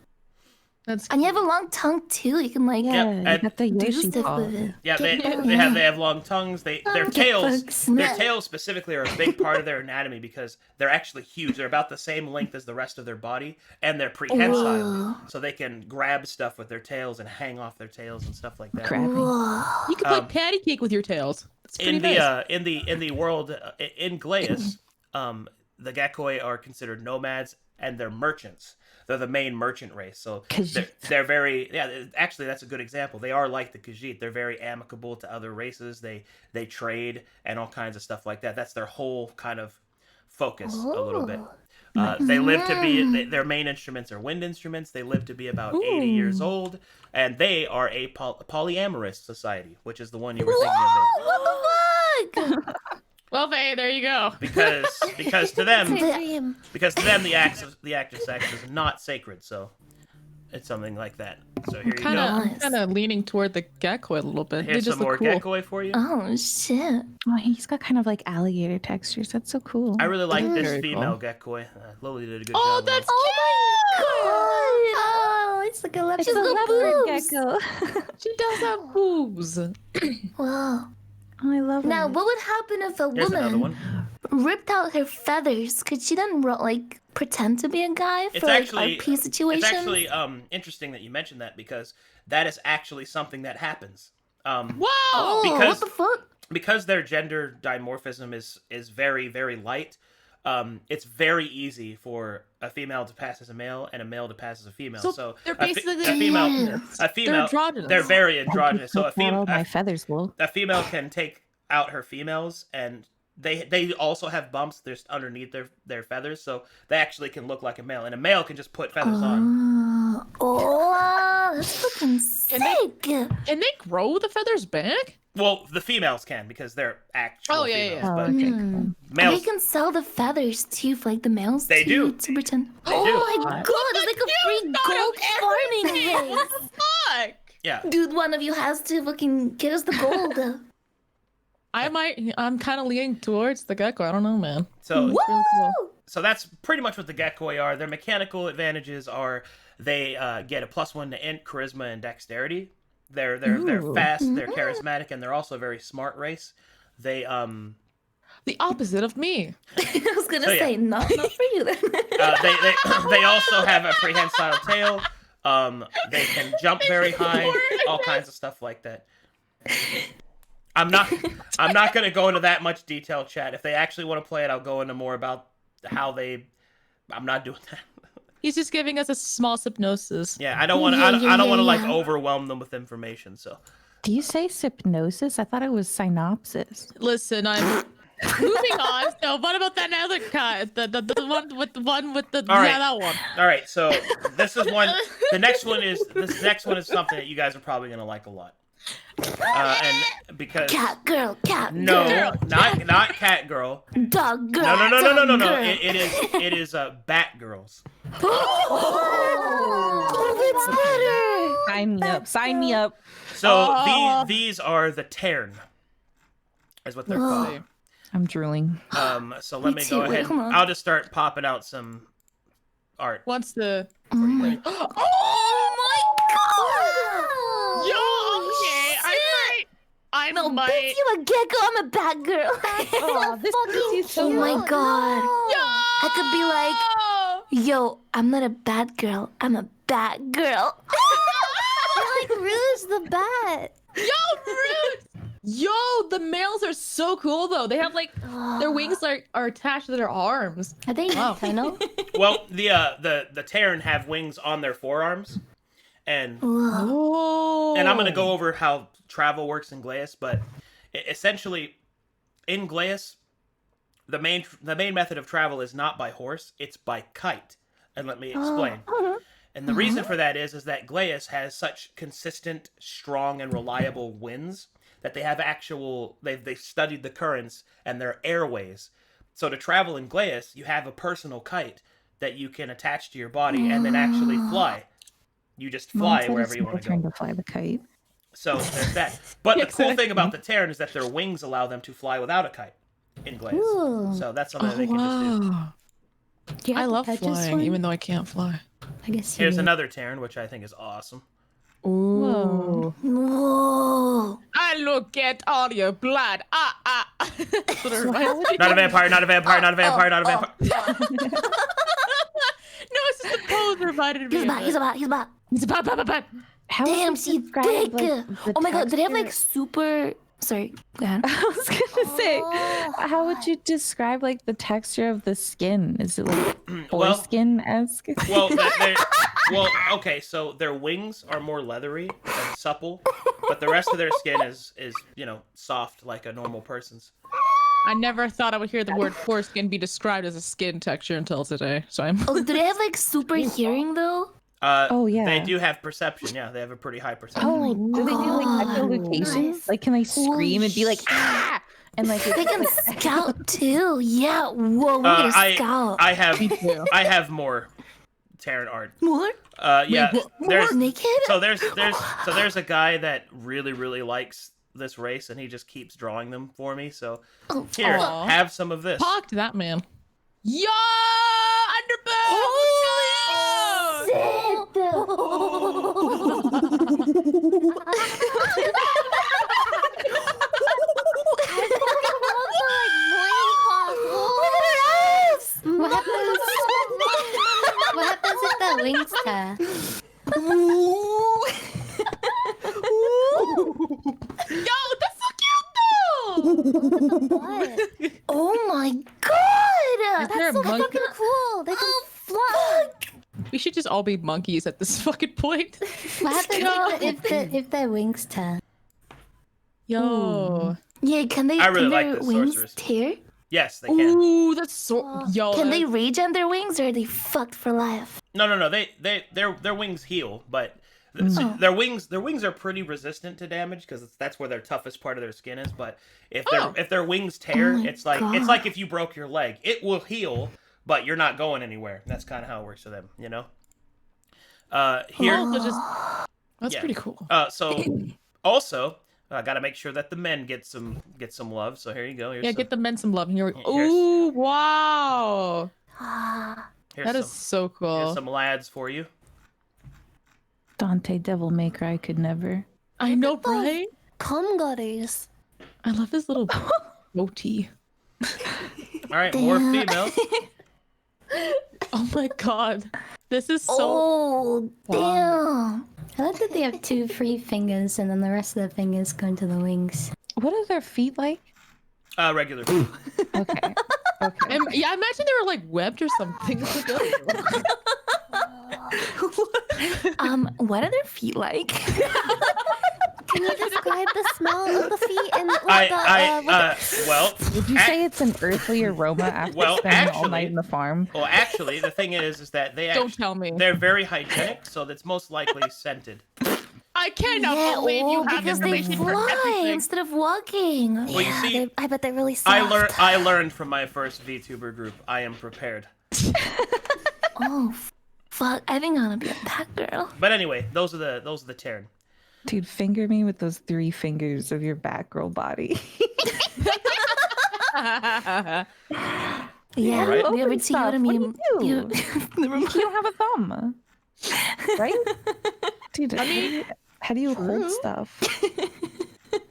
D: That's
B: And you have a long tongue too. You can like
F: Yeah,
C: and
F: you got the
B: do
F: Yoshi
B: stuff
F: paw.
B: with it.
C: Yeah, they have long tongues. Their tails specifically are a big part of their anatomy because they're actually huge. They're about the same length as the rest of their body, and they're prehensile,
B: Whoa.
C: so they can grab stuff with their tails and hang off their tails and stuff like that.
F: Crap.
B: Whoa.
D: you can play patty cake with your tails. It's pretty
C: In
D: nice.
C: the world in Glaeus, the geckoi are considered nomads and they're merchants. They're the main merchant race, so they're very actually that's a good example. They are like the Khajiit. They're very amicable to other races. They trade and all kinds of stuff like that. That's their whole kind of focus a little bit. They live to be their main instruments are wind instruments. They live to be about 80 years old, and they are a polyamorous society, which is the one you were thinking of.
B: What the fuck?
D: Well, Faye, there you go.
C: Because to them
E: Dream.
C: the act of sex is not sacred, so it's something like that. So here you go.
B: Nice.
D: Kind of leaning toward the geckoi a little bit.
C: Here's
D: they just
C: some more
D: look cool.
C: geckoi for you.
B: Oh shit.
F: Oh, he's got kind of like alligator textures. That's so cool.
C: I really like this
D: Very
C: female
D: cool.
C: geckoi. Lily did a good
D: Oh,
C: job.
D: that's
B: God.
D: cute.
B: Oh, it's like a leopard.
F: It's a leopard gecko.
D: She does have boobs.
B: Wow.
F: Oh, I love
B: Now,
F: it.
B: what would happen if a
C: Here's another
B: woman
C: one.
B: ripped out her feathers? Could she then like pretend to be a guy for
C: It's
B: like
C: actually
B: RP situations?
C: It's actually interesting that you mentioned that because that is actually something that happens.
D: Wow.
B: Oh,
C: because-
B: what the fuck?
C: Because their gender dimorphism is very, very light. It's very easy for a female to pass as a male and a male to pass as a female. So
D: they're
C: a fe-
D: basically
C: a female,
B: Yes.
C: a female,
D: androgynous.
C: they're very androgynous. So
F: Not all my feathers will.
C: a female can take out her females, and they also have bumps just underneath their feathers, so they actually can look like a male, and a male can just put feathers on.
B: Oh, that's fucking sick.
D: And they grow the feathers back?
C: Well, the females can because they're actual
D: Oh, yeah,
C: females,
D: yeah.
F: Oh,
C: but
F: okay, cool.
B: And
C: males
B: they can sell the feathers too for like the males.
C: They do.
B: To pretend.
C: They
B: oh
C: do.
B: my god, it's like a free gold farming race.
D: Fuck.
C: yeah.
B: Dude, one of you has to fucking get us the gold.
D: I'm kind of leaning towards the gecko. I don't know, man.
C: So
D: It's really cool.
C: so that's pretty much what the geckoi are. Their mechanical advantages are they get a +1 to int, charisma, and dexterity. They're
F: Ooh.
C: fast, they're charismatic, and they're also a very smart race. They
D: The opposite of me.
B: I was gonna
C: So, yeah.
B: say, not for you then.
C: they also have a prehensile tail. They can jump very high, all kinds of stuff like that. I'm not gonna go into that much detail, chat. If they actually want to play it, I'll go into more about how they. I'm not doing that.
D: He's just giving us a small hypnosis.
C: Yeah, I don't want to. I don't want to like overwhelm them with information. So
F: Do you say hypnosis? I thought it was synopsis.
D: Listen, I'm moving on. So what about that other guy? The one with the
C: All right.
D: yeah, that one.
C: all right, so this is one. This next one is something that you guys are probably gonna like a lot. And because
B: Cat girl, cat
C: no,
B: girl,
C: not cat girl.
B: dog girl.
C: No.
B: dog girl.
C: It is bat girls.
B: Oh, it's better.
F: Sign me up. Sign me up.
C: So these are the Tern, is what they're called.
F: I'm drooling.
C: So let me
B: Me
C: go
B: too. Wait,
C: ahead.
B: hold on.
C: I'll just start popping out some art.
D: What's the?
B: Oh my god!
D: I
B: No,
D: might.
B: bitch, you a gecko. I'm a bad girl.
F: Oh, this is so
B: Oh my
F: much.
B: god. I could be like, yo, I'm not a bad girl. I'm a bad girl.
E: You're like Rouge the Bat.
D: Yo, the males are so cool though. They have like their wings are attached to their arms.
B: Are they
D: Wow.
B: nocturnal?
C: Well, the Terran have wings on their forearms, and
D: Oh.
C: I'm gonna go over how travel works in Glaeus, but essentially, in Glaeus, the main method of travel is not by horse; it's by kite. And let me explain. And the reason for that is that Glaeus has such consistent, strong, and reliable winds that they have they've studied the currents and their airways. So to travel in Glaeus, you have a personal kite that you can attach to your body and then actually fly. You just fly wherever you want to
F: Trying
C: go.
F: to fly the kite.
C: So there's that. But the cool thing about the Terran is that their wings allow them to fly without a kite in Glaeus.
A: Ooh.
C: So that's something that they can just do.
D: Wow.
A: Do you
D: I
A: have
D: love
A: to purchase
D: flying,
A: one?
D: even though I can't fly.
A: I guess
C: Here's
A: you
C: another Terran, which I think is awesome.
D: Ooh.
B: Whoa.
D: I look at all your blood. That's what it reminds me.
C: Not a vampire, not a vampire, not a vampire, not a vampire.
D: No, it's just the pose reminded me.
B: He's about.
D: He's about.
F: How would
B: Damn,
F: you
B: she's
F: describe,
B: thick.
F: like, the
B: Oh my god, do they have like
F: texture-
B: super... Sorry, go ahead.
F: I was gonna say,
E: Oh.
F: how would you describe like the texture of the skin? Is it like
C: Well-
F: foreskin-esque?
C: Well, okay, so their wings are more leathery and supple, but the rest of their skin is soft like a normal person's.
D: I never thought I would hear the word foreskin be described as a skin texture until today. So I'm.
B: Oh, do they have like super hearing though?
F: Oh, yeah.
C: They do have perception. Yeah, they have a pretty high perception.
F: Oh, do they do like echolocation?
E: Nice.
F: Like, can they scream and be like, ah? And like,
B: They can scout too. Yeah. Whoa, we get a scout.
C: I have more Terran art.
B: More?
C: Yeah,
B: More naked?
C: so there's a guy that really likes this race, and he just keeps drawing them for me. So
B: Oh,
C: here,
D: Aw.
C: have some of this.
D: Talk to that man. Yo, underboob.
A: What happens? What happens if the wings tear?
D: Yo, that's so cute though.
E: What?
B: Oh my god!
D: Is there a
E: So
D: monkey?
E: fucking cool. They can fly.
D: We should just all be monkeys at this fucking point.
A: What happens if their wings tear?
D: Yo.
B: Yeah, can
C: I really
B: can
C: like
B: their
C: this
B: wings
C: sorceress.
B: tear?
C: Yes, they can.
D: Ooh, that's so. Yo.
B: Can they
D: that's-
B: rage on their wings or are they fucked for life?
C: No. Their wings heal, but their wings are pretty resistant to damage because that's where their toughest part of their skin is. But if their wings tear,
B: Oh my
C: it's like
B: God.
C: if you broke your leg, it will heal, but you're not going anywhere. That's kind of how it works for them, you know. Here,
D: Oh, just- That's
C: Yeah.
D: pretty cool.
C: so also, I got to make sure that the men get some love. So here you go. Here's
D: Yeah,
C: some,
D: get the men some love. And you're.
C: Here's-
D: Ooh, wow.
C: here's
D: That is
C: some,
D: so cool.
C: here's some lads for you.
F: Dante Devil May Cry could never.
D: I know, right?
E: Cum goddess.
D: I love his little goatee.
C: All right, more
B: Damn.
C: females.
D: Oh my god. This is so.
B: Oh, damn.
A: I like that they have 2 free fingers and then the rest of their fingers go into the wings.
F: What are their feet like?
C: Regular.
F: Okay. Okay.
D: Yeah, I imagine they were like webbed or something.
B: What are their feet like?
E: Can you describe the smell of the feet and
C: Well,
F: Would you say it's an earthly aroma after
C: Well,
F: spending all
C: actually-
F: night in the farm?
C: well, actually, the thing is that they
D: Don't tell me.
C: they're very hygienic, so that's most likely scented.
D: I cannot
B: Yeah,
D: believe you have
B: because they
D: information for
B: fly
D: everything.
B: instead of walking.
C: Well, you see,
E: I bet they're really soft.
C: I learned from my first VTuber group. I am prepared.
B: Oh, Fuck, I think I'm gonna be a that girl.
C: But anyway, those are the Terran.
F: Dude, finger me with those 3 fingers of your Batgirl body.
B: Yeah,
C: Alright.
B: you ever
F: Open
B: see what I
F: stuff. What do
B: mean?
F: you do? You don't have a thumb, right? Dude, how do you hold stuff?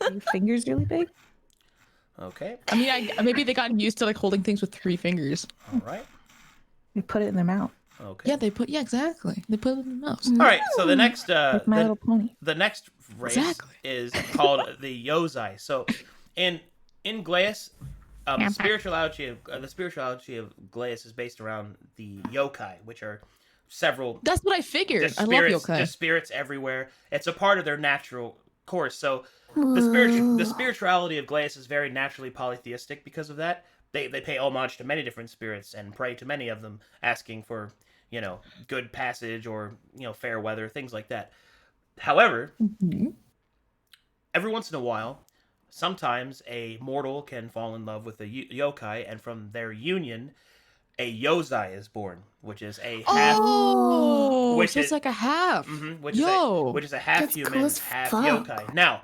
F: Are your fingers really big?
C: Okay.
D: I mean, maybe they got used to like holding things with 3 fingers.
C: All right.
F: They put it in their mouth.
C: Okay.
D: Yeah, exactly. They put it in the mouse.
C: All right. So the next
F: Like My Little Pony.
C: the next race
D: Exactly.
C: is called the Yozai. So in Glaeus, the spirituality of Glaeus is based around the yokai, which are several
D: That's what I figured.
C: just
D: I love
C: spirits,
D: yokai.
C: just spirits everywhere. It's a part of their natural course. So the spirituality of Glaeus is very naturally polytheistic because of that. They pay homage to many different spirits and pray to many of them, asking for, good passage or, fair weather, things like that. However, every once in a while, sometimes a mortal can fall in love with a yokai, and from their union, a Yozai is born, which is a half.
D: Oh,
C: which
D: so it's
C: is-
D: like a half.
C: Which
D: Yo.
C: is a half
B: That's
C: human,
B: cool as
C: half
B: fuck.
C: yokai. Now,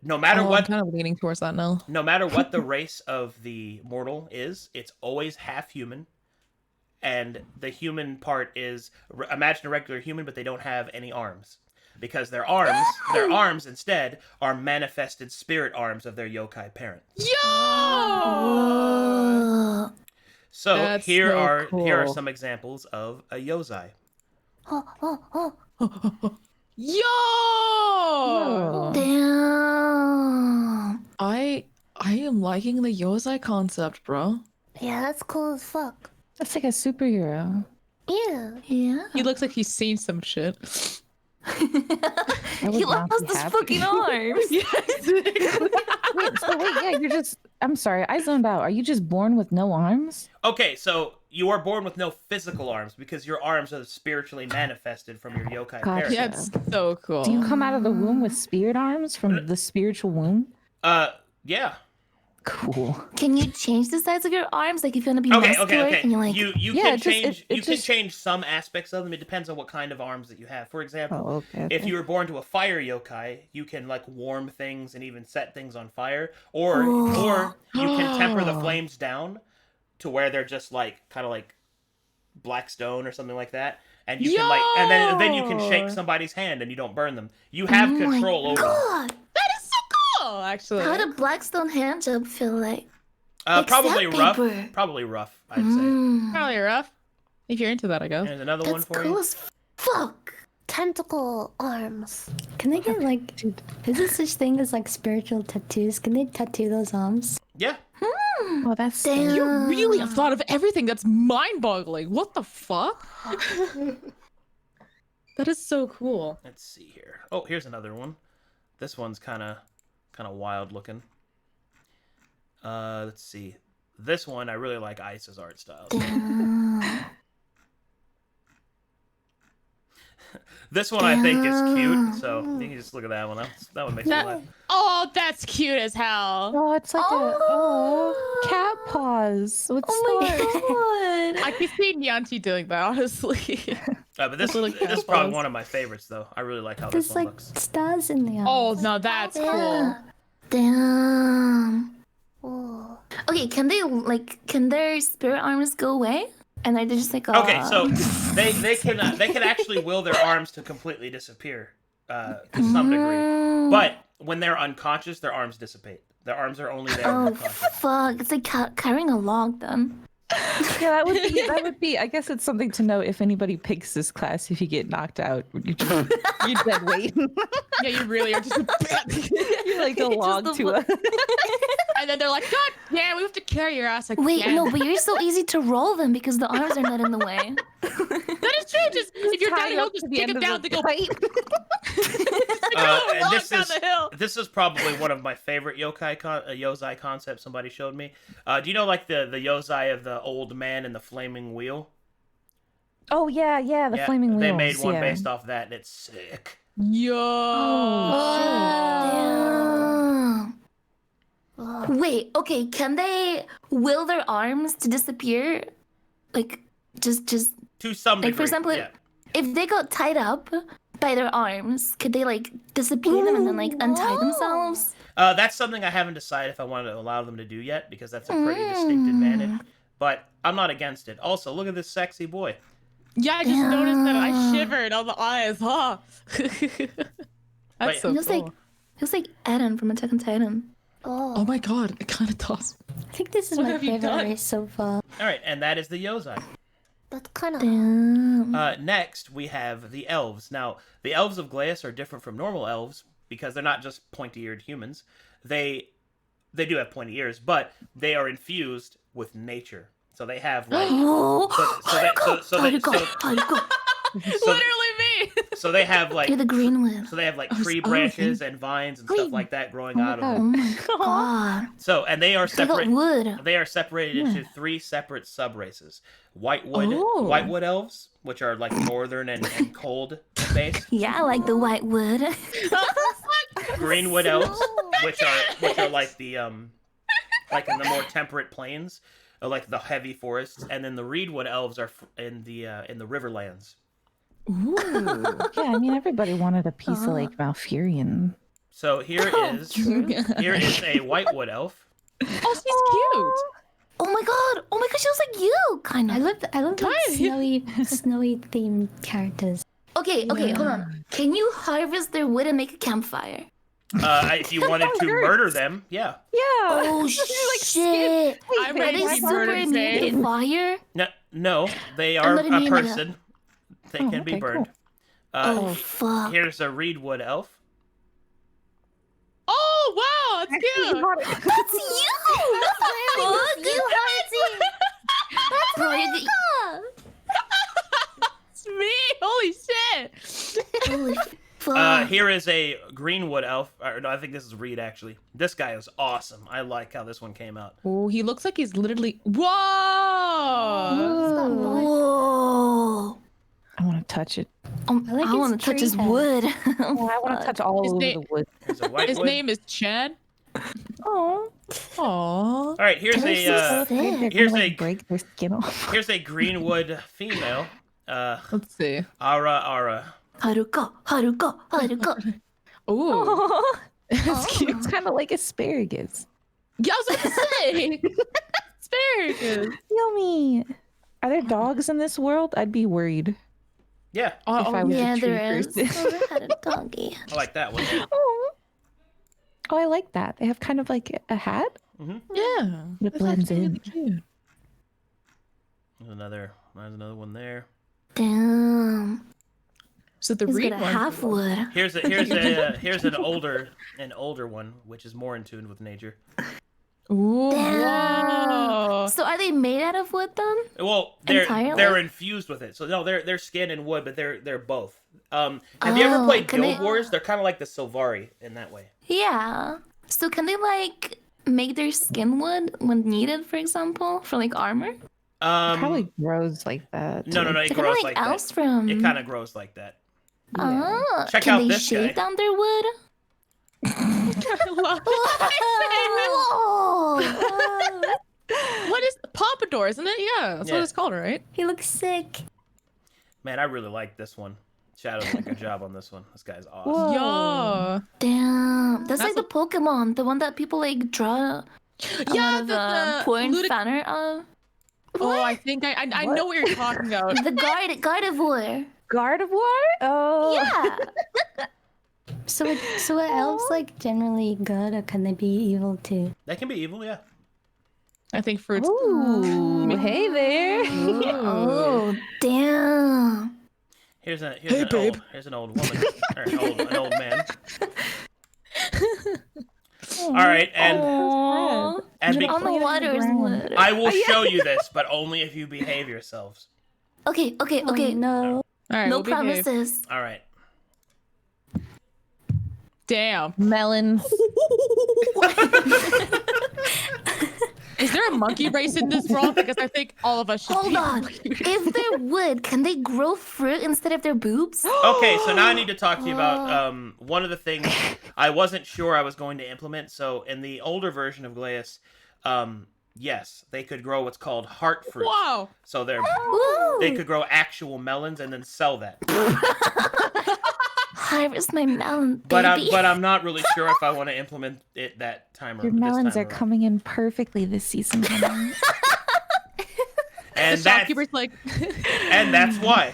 C: no matter
D: I'm
C: what
D: kind of leaning towards that now.
C: no matter what the race of the mortal is, it's always half human. And the human part is, imagine a regular human, but they don't have any arms. Because their arms instead are manifested spirit arms of their yokai parent.
B: Oh.
C: So
D: That's
C: here
D: so
C: are
D: cool.
C: some examples of a Yozai.
D: Yo!
F: Oh.
B: Damn.
D: I am liking the Yozai concept, bro.
E: Yeah, that's cool as fuck.
F: That's like a superhero.
E: Yeah.
B: Yeah.
D: He looks like he's seen some shit.
F: I would
B: He
F: not
B: lost
F: be
B: his
F: happy.
B: fucking arms.
F: You're just. I'm sorry, I zoned out. Are you just born with no arms?
C: Okay, so you are born with no physical arms because your arms are spiritually manifested from your yokai
F: Gotcha.
C: parent.
D: Yeah, it's so cool.
F: Do you come out of the womb with spirit arms from the spiritual womb?
C: Yeah.
F: Cool.
B: Can you change the size of your arms? Like if you want to be
C: Okay,
B: muscular,
C: okay.
B: can you like?
C: You
F: Yeah,
C: can
F: it just-
C: change
F: it
C: you can
F: just-
C: change some aspects of them. It depends on what kind of arms that you have. For example,
F: Oh, okay.
C: if you were born to a fire yokai, you can like warm things and even set things on fire, or you can temper the flames down to where they're just like kind of like black stone or something like that, and you can like and then you can shake somebody's hand and you don't burn them. You have
B: Oh my
C: control over them.
B: God.
D: That is so cool, actually.
B: How did Blackstone hand job feel like?
C: Probably rough.
B: sandpaper.
C: Probably rough, I'd say.
B: Mm,
D: Probably rough. If you're into that, I guess.
C: There's another one
B: that's
C: for
B: cool
C: you.
B: as fuck.
E: Tentacle arms.
A: Can they get like? Is there such thing as like spiritual tattoos? Can they tattoo those arms?
C: Yeah.
F: Oh, that's
B: Damn.
D: You really have thought of everything. That's mind-boggling. What the fuck? That is so cool.
C: Let's see here. Oh, here's another one. This one's kind of wild looking. Let's see. This one I really like Ice's art style. This one I think is cute, so you can just look at that one. That one makes me laugh.
D: Oh, that's cute as hell.
F: Oh, it's like a cat paws with
B: Oh my god.
D: I can see Nyanti doing that, honestly.
C: But this
D: Little
C: this is
D: cat
C: probably
D: paws.
C: one of my favorites, though. I really like how
A: There's
C: this one
A: like
C: looks.
A: stars in the arms.
D: Oh, no, that's cool.
B: Yeah. Damn.
E: Oh.
B: Okay, can their spirit arms go away? And are they just like
C: Okay, so they can actually will their arms to completely disappear to some degree, but when they're unconscious, their arms dissipate. Their arms are only there when
B: Oh
C: they're conscious.
B: fuck! It's like carrying a log then.
F: Yeah, that would be. I guess it's something to note if anybody picks this class. If you get knocked out, you're dead weight.
D: Yeah, you really are just
F: You're like a log to a.
D: And then they're like, God damn, we have to carry your ass again.
B: Wait, no, but you're so easy to roll them because the arms are not in the way.
D: That is true. Just if you're down
F: tie
D: the hill,
F: up
D: just
F: to the
D: take
F: end
D: it
F: of
D: down
F: the
D: to go.
C: And
D: Walk
C: this
D: down
C: is
D: the hill.
C: this is probably one of my favorite Yozai concepts somebody showed me. Do you know like the Yozai of the old man and the flaming wheel?
F: Oh yeah, the
C: Yeah,
F: flaming wheels.
C: they made one
F: yeah.
C: based off that, and it's sick.
D: Yo.
B: Damn. Wait, okay, can they will their arms to disappear? Like, just
C: To some degree.
B: like for example,
C: yeah.
B: if they got tied up by their arms, could they like disappear them and then like untie themselves?
C: That's something I haven't decided if I want to allow them to do yet, because that's a pretty distinct advantage. But I'm not against it. Also, look at this sexy boy.
D: Yeah, I just noticed that. I shivered on the eyes. Huh? That's so cool.
B: Feels like Eren from Attack on Titan.
D: Oh my god, it kind of does.
A: I think this is
D: What
A: my
D: have you
A: favorite
D: done?
A: race so far.
C: All right, and that is the Yozai.
E: That's kind of.
B: Damn.
C: Next, we have the elves. Now, the elves of Glaeus are different from normal elves because they're not just pointy-eared humans. They do have pointy ears, but they are infused with nature. So they have like
D: Literally me.
C: so they have like
B: You're the green one.
C: so they have like tree branches and vines and stuff like that growing out of
B: Oh
C: them.
B: my god.
C: So and they are
B: They got
C: separate.
B: wood.
C: They are separated into 3 separate subraces: Whitewood elves, which are like northern and cold based.
B: Yeah, I like the white wood.
C: Greenwood elves, which are like the like in the more temperate plains, or like the heavy forests, and then the reedwood elves are in the riverlands.
F: Ooh. Yeah, I mean, everybody wanted a piece of like Malfurion.
C: So here is a whitewood elf.
D: Oh, she's cute.
B: Oh my god! Oh my god, she looks like you, kind of.
A: I love like
D: Kind.
A: snowy themed characters.
B: Okay, hold on. Can you harvest their wood and make a campfire?
C: If you wanted to murder them, yeah.
F: Yeah.
B: Oh shit!
D: I'm
B: Are
D: ready
B: they
D: to be
B: super
D: murdered,
B: immune
D: Zane.
B: to fire?
C: No, they are
B: not
C: a
B: immune to that.
C: person. They can be
F: okay,
C: burned.
B: Oh fuck!
C: Here's a reedwood elf.
D: Oh wow, that's cute.
B: That's you!
E: You
B: Bro, you're the-
D: It's me. Holy shit.
B: Holy fuck!
C: Here is a greenwood elf. Or no, I think this is reed actually. This guy is awesome. I like how this one came out.
D: Oh, he looks like he's literally. Whoa.
B: Whoa!
F: I want to touch it.
B: I
A: like his
B: want to touch
A: tree
B: his
A: head.
B: wood.
F: Oh, I want to touch all
D: His
F: over
D: name-
F: the wood.
C: Here's a whitewood.
D: His name is Chad.
F: Oh,
D: Aww.
C: All right, here's
B: They're
C: a
B: so
F: they're
B: sick.
F: gonna
C: Here's
F: like
C: a-
F: break their skin off.
C: here's a greenwood female.
D: Let's see.
C: Ara.
B: Haruka.
D: Ooh.
F: It's cute. It's kind of like asparagus.
D: Yeah, I was about to say. Asparagus.
F: Yummy. Are there dogs in this world? I'd be worried
C: Yeah,
F: if I was
B: Yeah,
F: a tree
B: there is.
F: person.
B: I had a doggy.
C: I like that one.
F: Oh, I like that. They have kind of like a hat.
D: Yeah.
F: It
D: That's
F: blends
D: actually
F: in.
D: really cute.
C: There's another one there.
B: Damn.
D: So the
B: He's
D: reed
B: got a
D: one.
B: half wood.
C: Here's an older one, which is more in tune with nature.
D: Ooh.
B: Damn.
D: Whoa.
B: So are they made out of wood then?
C: Well,
B: Entirely?
C: they're infused with it. So no, they're skin and wood, but they're both. Have you ever played
B: can
C: Guild
B: they-
C: Wars? They're kind of like the Sylvari in that way.
B: Yeah. So can they like make their skin wood when needed, for example, for like armor?
F: Probably grows like that.
C: No, it
B: They're kind
C: grows
B: of
C: like
B: like
C: that.
B: elves from.
C: It kind of grows like that.
B: Ah,
C: Check
B: can
C: out
B: they
C: this
B: shave
C: guy.
B: down their wood?
A: Oh,
D: What is pompadour, isn't it? Yeah, that's
C: Yeah.
D: what it's called, right?
A: he looks sick.
C: Man, I really like this one. Shadow did a good job on this one. This guy's awesome.
F: Whoa.
D: Yeah.
B: Damn, that's like
D: That's
B: the Pokemon, the one that people like draw a
D: Yeah,
B: lot of porn fanner of.
D: Oh, I think I know what you're talking about.
B: The Gardevoir.
F: Gardevoir? Oh.
B: Yeah.
A: So are elves like generally good, or can they be evil too?
C: That can be evil, yeah.
D: I think Fruit's.
F: Ooh, hey there.
B: Oh, damn.
C: Here's an
D: babe.
C: old woman or an old man. All right, and
B: Aww.
C: be-
B: On the water is wood.
C: I will show you this, but only if you behave yourselves.
B: Okay.
A: Oh, no.
D: All right,
B: No
D: we'll behave.
B: promises.
C: All right.
D: Damn.
F: Melons.
D: Is there a monkey race in this world? Because I think all of us should.
B: Hold
D: be
B: on.
D: monkey race.
B: If they're wood, can they grow fruit instead of their boobs?
C: Okay, so now I need to talk to you about one of the things I wasn't sure I was going to implement. So in the older version of Glaeus, yes, they could grow what's called heart fruit.
D: Wow.
C: So
B: Woo!
C: they could grow actual melons and then sell that.
B: Harvest my melon, baby.
C: But I'm not really sure if I want to implement it that time.
F: Your
C: this
F: melons
C: time
F: are
C: around.
F: coming in perfectly this season. Honey.
C: And
D: The
C: that's
D: shopkeeper's like,
C: and that's why.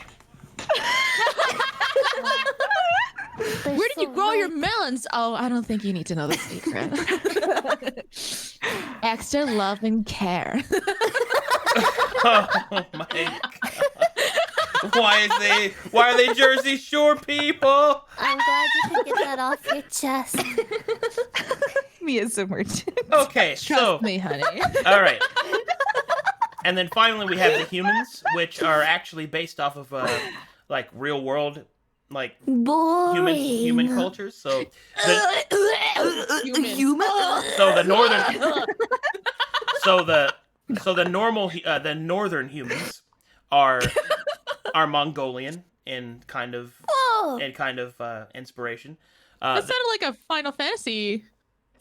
E: They're
D: where did you
E: so
D: grow your
E: ripe.
D: melons? Oh, I don't think you need to know the secret. Extra love and care.
C: Oh my god. Why are they Jersey Shore people?
E: I'm glad you could get that off your chest.
F: Me as a merchant.
C: Okay,
D: Trust
C: so
D: me, honey.
C: all right. And then finally we have the humans, which are actually based off of like real world like
B: Boring.
C: human cultures. So
D: Human.
C: so the northern so the northern humans are Mongolian in kind of inspiration.
D: That sounded like a Final Fantasy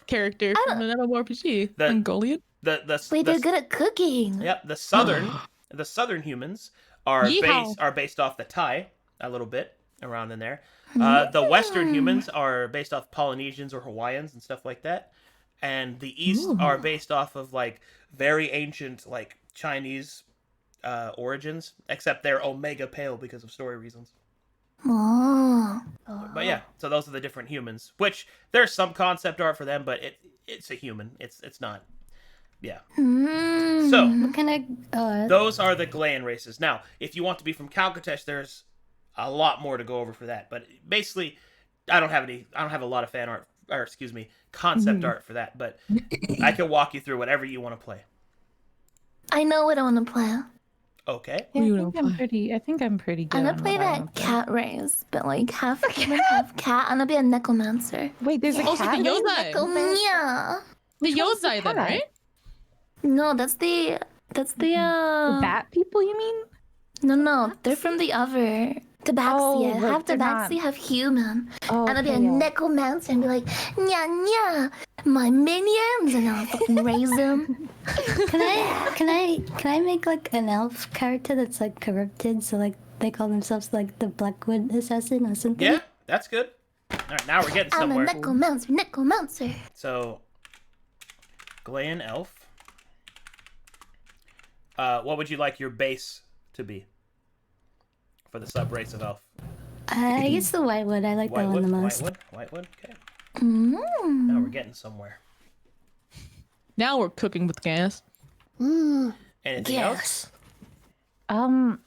D: character from an MMORPG.
C: The-
D: Mongolian?
B: Wait, they're good at cooking.
C: Yep, the southern humans are
D: Yeehaw.
C: based off the Thai a little bit around in there. The western humans are based off Polynesians or Hawaiians and stuff like that. And the east are based off of like very ancient like Chinese origins, except they're Omega Pale because of story reasons.
B: Oh.
C: But yeah, so those are the different humans. Which there's some concept art for them, but it's a human. It's not. Yeah. So
A: What kind of
C: those are the Glan races. Now, if you want to be from Calcatesh, there's a lot more to go over for that. But basically, I don't have a lot of fan art, or excuse me, concept art for that. But I can walk you through whatever you want to play.
B: I know what I want to play.
C: Okay.
F: Yeah,
D: You
F: I
D: don't
F: think I'm
D: play.
F: pretty good.
B: I'm gonna
F: on
B: play
F: what I
B: that
F: wanna play.
B: cat race, but like half human, half cat. I'm gonna be a necromancer.
F: Wait, there's a
D: Oh, so
F: cat.
D: the Yozai.
B: Yeah.
D: The
F: Which one's the
D: Yozai then,
F: cat?
D: right?
B: No, that's the
F: The bat people, you mean?
B: No, they're from the other Tabaxi.
F: Oh,
B: Half
F: they're not-
B: Tabaxi, half human.
F: Oh,
B: And I'll be a
F: okay, yeah.
B: necromancer and be like, nya, my minions, and I'll fucking raise them.
A: can I make like an elf character that's like corrupted, so like they call themselves like the Blackwood Assassin or something?
C: Yeah, that's good. All right, now we're getting
B: I'm a
C: somewhere.
B: necromancer.
C: So, Glan elf. What would you like your base to be for the sub race of elf?
A: I guess the Whitewood. I like that one the most.
C: Whitewood. Okay.
B: Mm.
C: Now we're getting somewhere.
D: Now we're cooking with gas.
C: Anything else?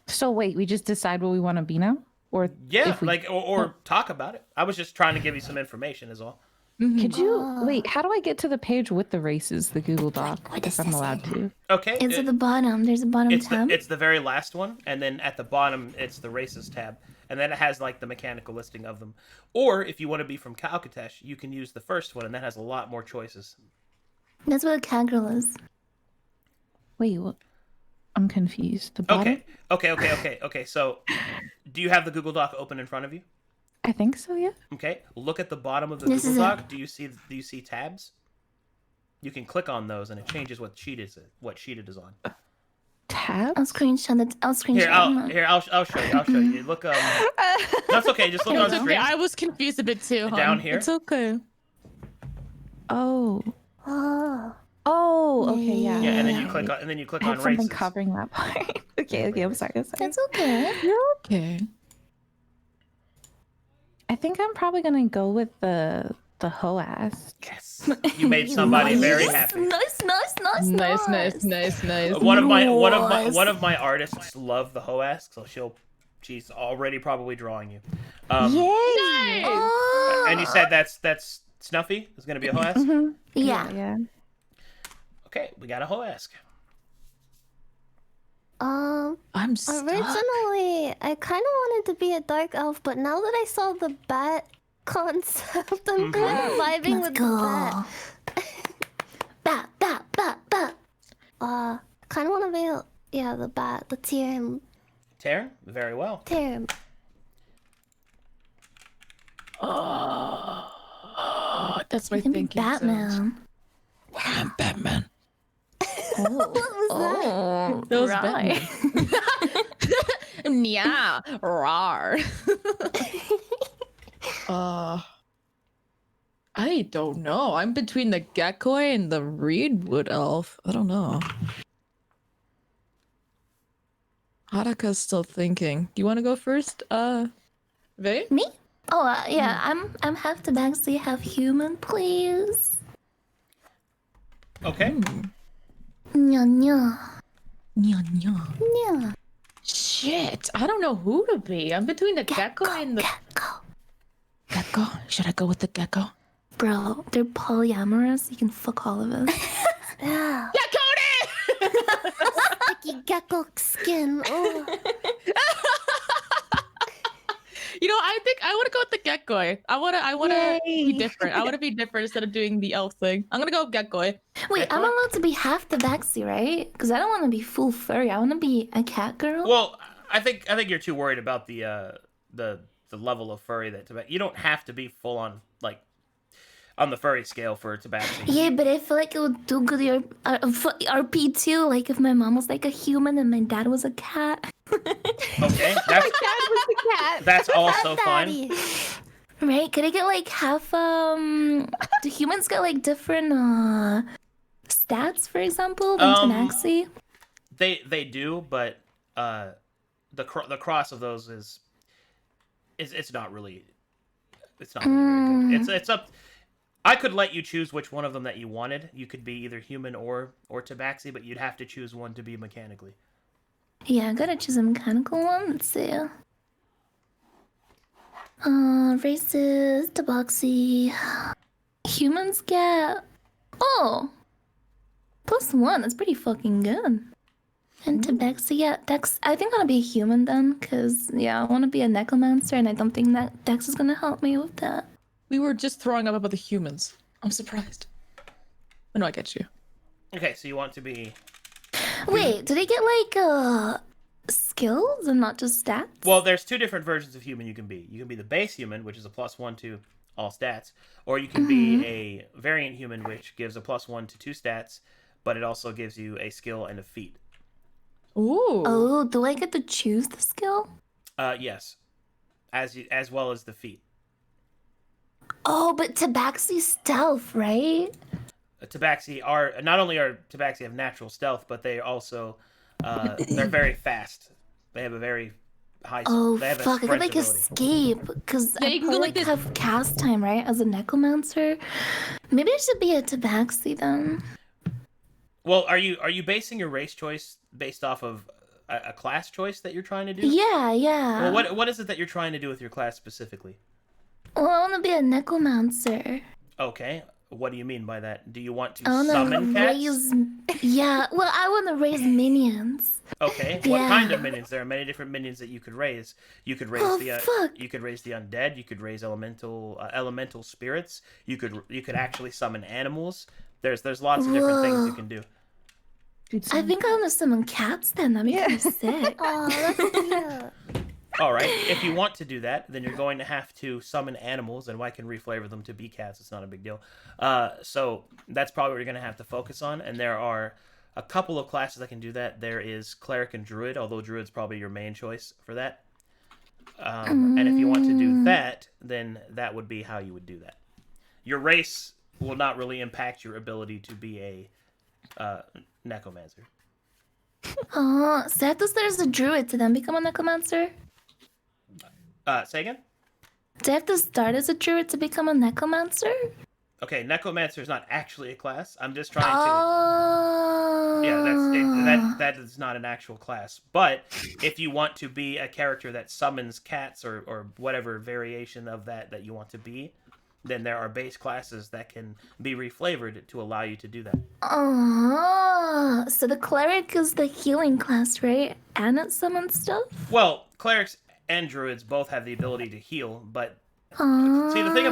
F: So wait, we just decide what we want to be now, or
C: Yeah,
F: if we-
C: like or talk about it. I was just trying to give you some information, is all.
F: Could you wait? How do I get to the page with the races, the Google Doc,
B: what
F: if
B: does
F: I'm
B: this
F: allowed to?
C: Okay.
B: It's at the bottom. There's a bottom tab.
C: It's the very last one, and then at the bottom it's the races tab, and then it has like the mechanical listing of them. Or if you want to be from Calcatesh, you can use the first one, and that has a lot more choices.
B: That's what a cat girl is.
F: Wait, what? I'm confused. The bottom?
C: Okay. So, do you have the Google Doc open in front of you?
F: I think so. Yeah.
C: Okay. Look at the bottom of the
B: This
C: Google
B: is it.
C: Doc. Do you see tabs? You can click on those, and it changes what sheet it is on.
F: Tab.
B: I'll screenshot it. I'll screenshot
C: Here,
B: it.
C: I'll show you. I'll show you. Look, that's okay. Just look on
D: It's
C: the
D: okay.
C: screen.
D: I was confused a bit too. hon.
C: Down here?
D: It's okay.
F: Oh.
E: Oh.
F: Oh. Okay. Yeah.
C: Yeah, and then you
F: yeah.
C: click on
F: I had
C: races.
F: something covering that part. okay. I'm sorry.
B: That's okay.
D: You're okay.
F: I think I'm probably gonna go with the Hoas.
C: Yes, you made somebody very happy.
B: Nice.
D: Nice.
C: One of my artists love the Hoask, so she's already probably drawing you.
F: Yay!
B: Oh.
C: And you said that's Snuffy is gonna be a Hoask.
B: Yeah.
F: Yeah.
C: Okay, we got a Hoask.
D: I'm stuck.
E: Originally, I kind of wanted to be a dark elf, but now that I saw the bat concept, I'm kind of vibing
B: Let's
E: with
B: go.
E: the bat.
B: Bat.
E: Kind of want to be, the bat. Let's hear him.
C: Taryn, very well.
E: Hear him.
D: That's my
B: You can be
D: thinking.
B: Batman.
D: I'm Batman.
E: What was that?
D: Those
B: right.
D: Yeah, rar. I don't know. I'm between the Gekoi and the Reedwood Elf. I don't know. Haruka's still thinking. You want to go first, Vei?
B: Me? Oh, yeah. I'm half tabaxi, half human, please.
C: Okay.
B: Nya nya.
F: Nya, nya.
A: Yeah.
D: Shit, I don't know who to be. I'm between the gecko and the
F: Gecko? Should I go with the gecko?
B: Bro, they're polyamorous. You can fuck all of us.
E: Yeah.
D: Cody.
E: Sticky gecko skin. Oh.
D: You know, I think I want to go with the Gekoi. I wanna be different. I want to be different instead of doing the elf thing. I'm gonna go with Gekoi.
B: Wait, I'm allowed to be half tabaxi, right? Because I don't want to be full furry. I want to be a cat girl.
C: Well, I think you're too worried about the level of furry that you don't have to be full on like on the furry scale for tabaxi.
B: Yeah, but I feel like it would do good for RP too. Like if my mom was like a human and my dad was a cat.
C: Okay, that's also fine.
E: Daddy.
B: Right? Could I get like half do humans get like different stats, for example, than tabaxi?
C: They do, but the cross of those is it's not really very good. It's up. I could let you choose which one of them that you wanted. You could be either human or tabaxi, but you'd have to choose one to be mechanically.
B: Yeah, I gotta choose a mechanical one. Let's see. Races, tabaxi. Humans get +1. That's pretty fucking good. And tabaxi, yeah, Dex. I think I'm gonna be a human then, cause yeah, I want to be a necromancer, and I don't think that Dex is gonna help me with that.
D: We were just throwing up about the humans. I'm surprised. I know I get you.
C: Okay, so you want to be.
B: Wait, do they get like skills and not just stats?
C: Well, there's two different versions of human you can be. You can be the base human, which is a +1 to all stats, or you can be a variant human, which gives a +1 to 2 stats, but it also gives you a skill and a feat.
D: Ooh.
B: Oh, do I get to choose the skill?
C: Yes, as well as the feat.
B: Oh, but tabaxi stealth, right?
C: Tabaxi are not only have natural stealth, but they also they're very fast. They have a very high.
B: Oh
C: they have a
B: fuck! I could
C: sprint
B: like
C: ability.
B: escape because
D: Yeah,
B: I
D: you can
B: probably
D: go like this.
B: have cast time, right? As a necromancer, maybe I should be a tabaxi then.
C: Well, are you basing your race choice based off of a class choice that you're trying to do?
B: Yeah.
C: Well, what is it that you're trying to do with your class specifically?
B: Well, I want to be a necromancer.
C: Okay. What do you mean by that? Do you want to
B: I want
C: summon
B: to
C: cats?
B: raise. Yeah. Well, I want to raise minions.
C: Okay. What
B: Yeah.
C: kind of minions? There are many different minions that you could raise. You could raise
B: Oh,
C: the
B: fuck.
C: you could raise the undead. You could raise elemental spirits. You could actually summon animals. There's lots of different things you
B: Whoa.
C: can do.
F: Dude,
B: I think I want to summon cats then. That'd be kind of sick.
E: Oh, that's cute.
C: All right. If you want to do that, then you're going to have to summon animals, and I can reflavor them to be cats. It's not a big deal. So that's probably what you're going to have to focus on. And there are a couple of classes that can do that. There is cleric and druid, although druid's probably your main choice for that. And if you want to do that, then that would be how you would do that. Your race will not really impact your ability to be a necromancer.
B: Oh, so I have to start as a druid to then become a necromancer?
C: Say again?
B: Do I have to start as a druid to become a necromancer?
C: Okay, necromancer is not actually a class. I'm just trying to.
B: Oh.
C: Yeah, that is not an actual class. But if you want to be a character that summons cats or whatever variation of that you want to be, then there are base classes that can be reflavored to allow you to do that.
B: Oh, so the cleric is the healing class, right? And it summons stuff?
C: Well, clerics and druids both have the ability to heal, but
B: Oh.
C: see the thing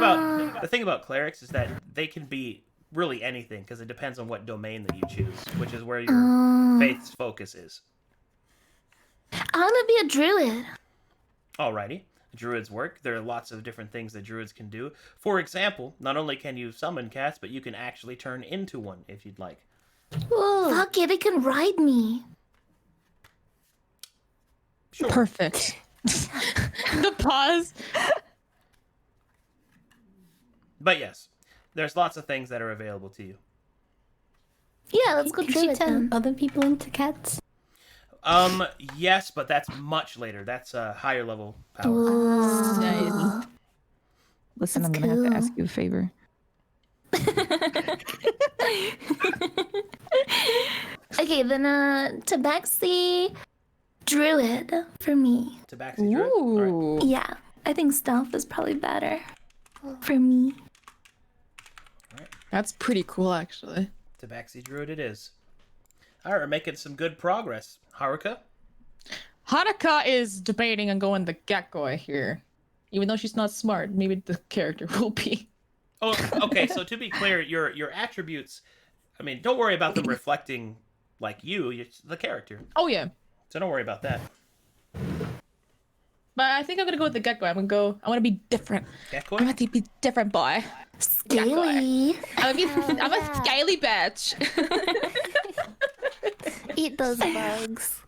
C: about clerics is that they can be really anything because it depends on what domain that you choose, which is where your faith's focus is.
B: I want to be a druid.
C: Alrighty. Druids work. There are lots of different things that druids can do. For example, not only can you summon cats, but you can actually turn into one if you'd like.
B: Fuck yeah, they can ride me.
C: Sure.
D: Perfect. The pause.
C: But yes, there's lots of things that are available to you.
B: Yeah, let's go
A: Can
B: drill
A: she
B: it
A: turn
B: then.
A: other people into cats?
C: Yes, but that's much later. That's a higher level power.
B: Ooh.
F: Listen, I'm
B: That's
F: gonna have to ask
B: cool.
F: you a favor.
B: Okay, then Tabaxi Druid for me.
C: Tabaxi Druid? All right.
D: Ooh.
B: Yeah, I think stealth is probably better for me.
D: That's pretty cool, actually.
C: Tabaxi Druid it is. All right, we're making some good progress. Haruka?
D: Haruka is debating on going the Gekoi here. Even though she's not smart, maybe the character will be.
C: Oh, okay. So to be clear, your attributes, I mean, don't worry about them reflecting like you're the character.
D: Oh yeah.
C: So don't worry about that.
D: But I think I'm gonna go with the Gekoi. I wanna be different. I
C: Gekoi?
D: want to be different, boy.
B: Scaly.
D: I'm a scaly bitch.
E: Eat those bugs.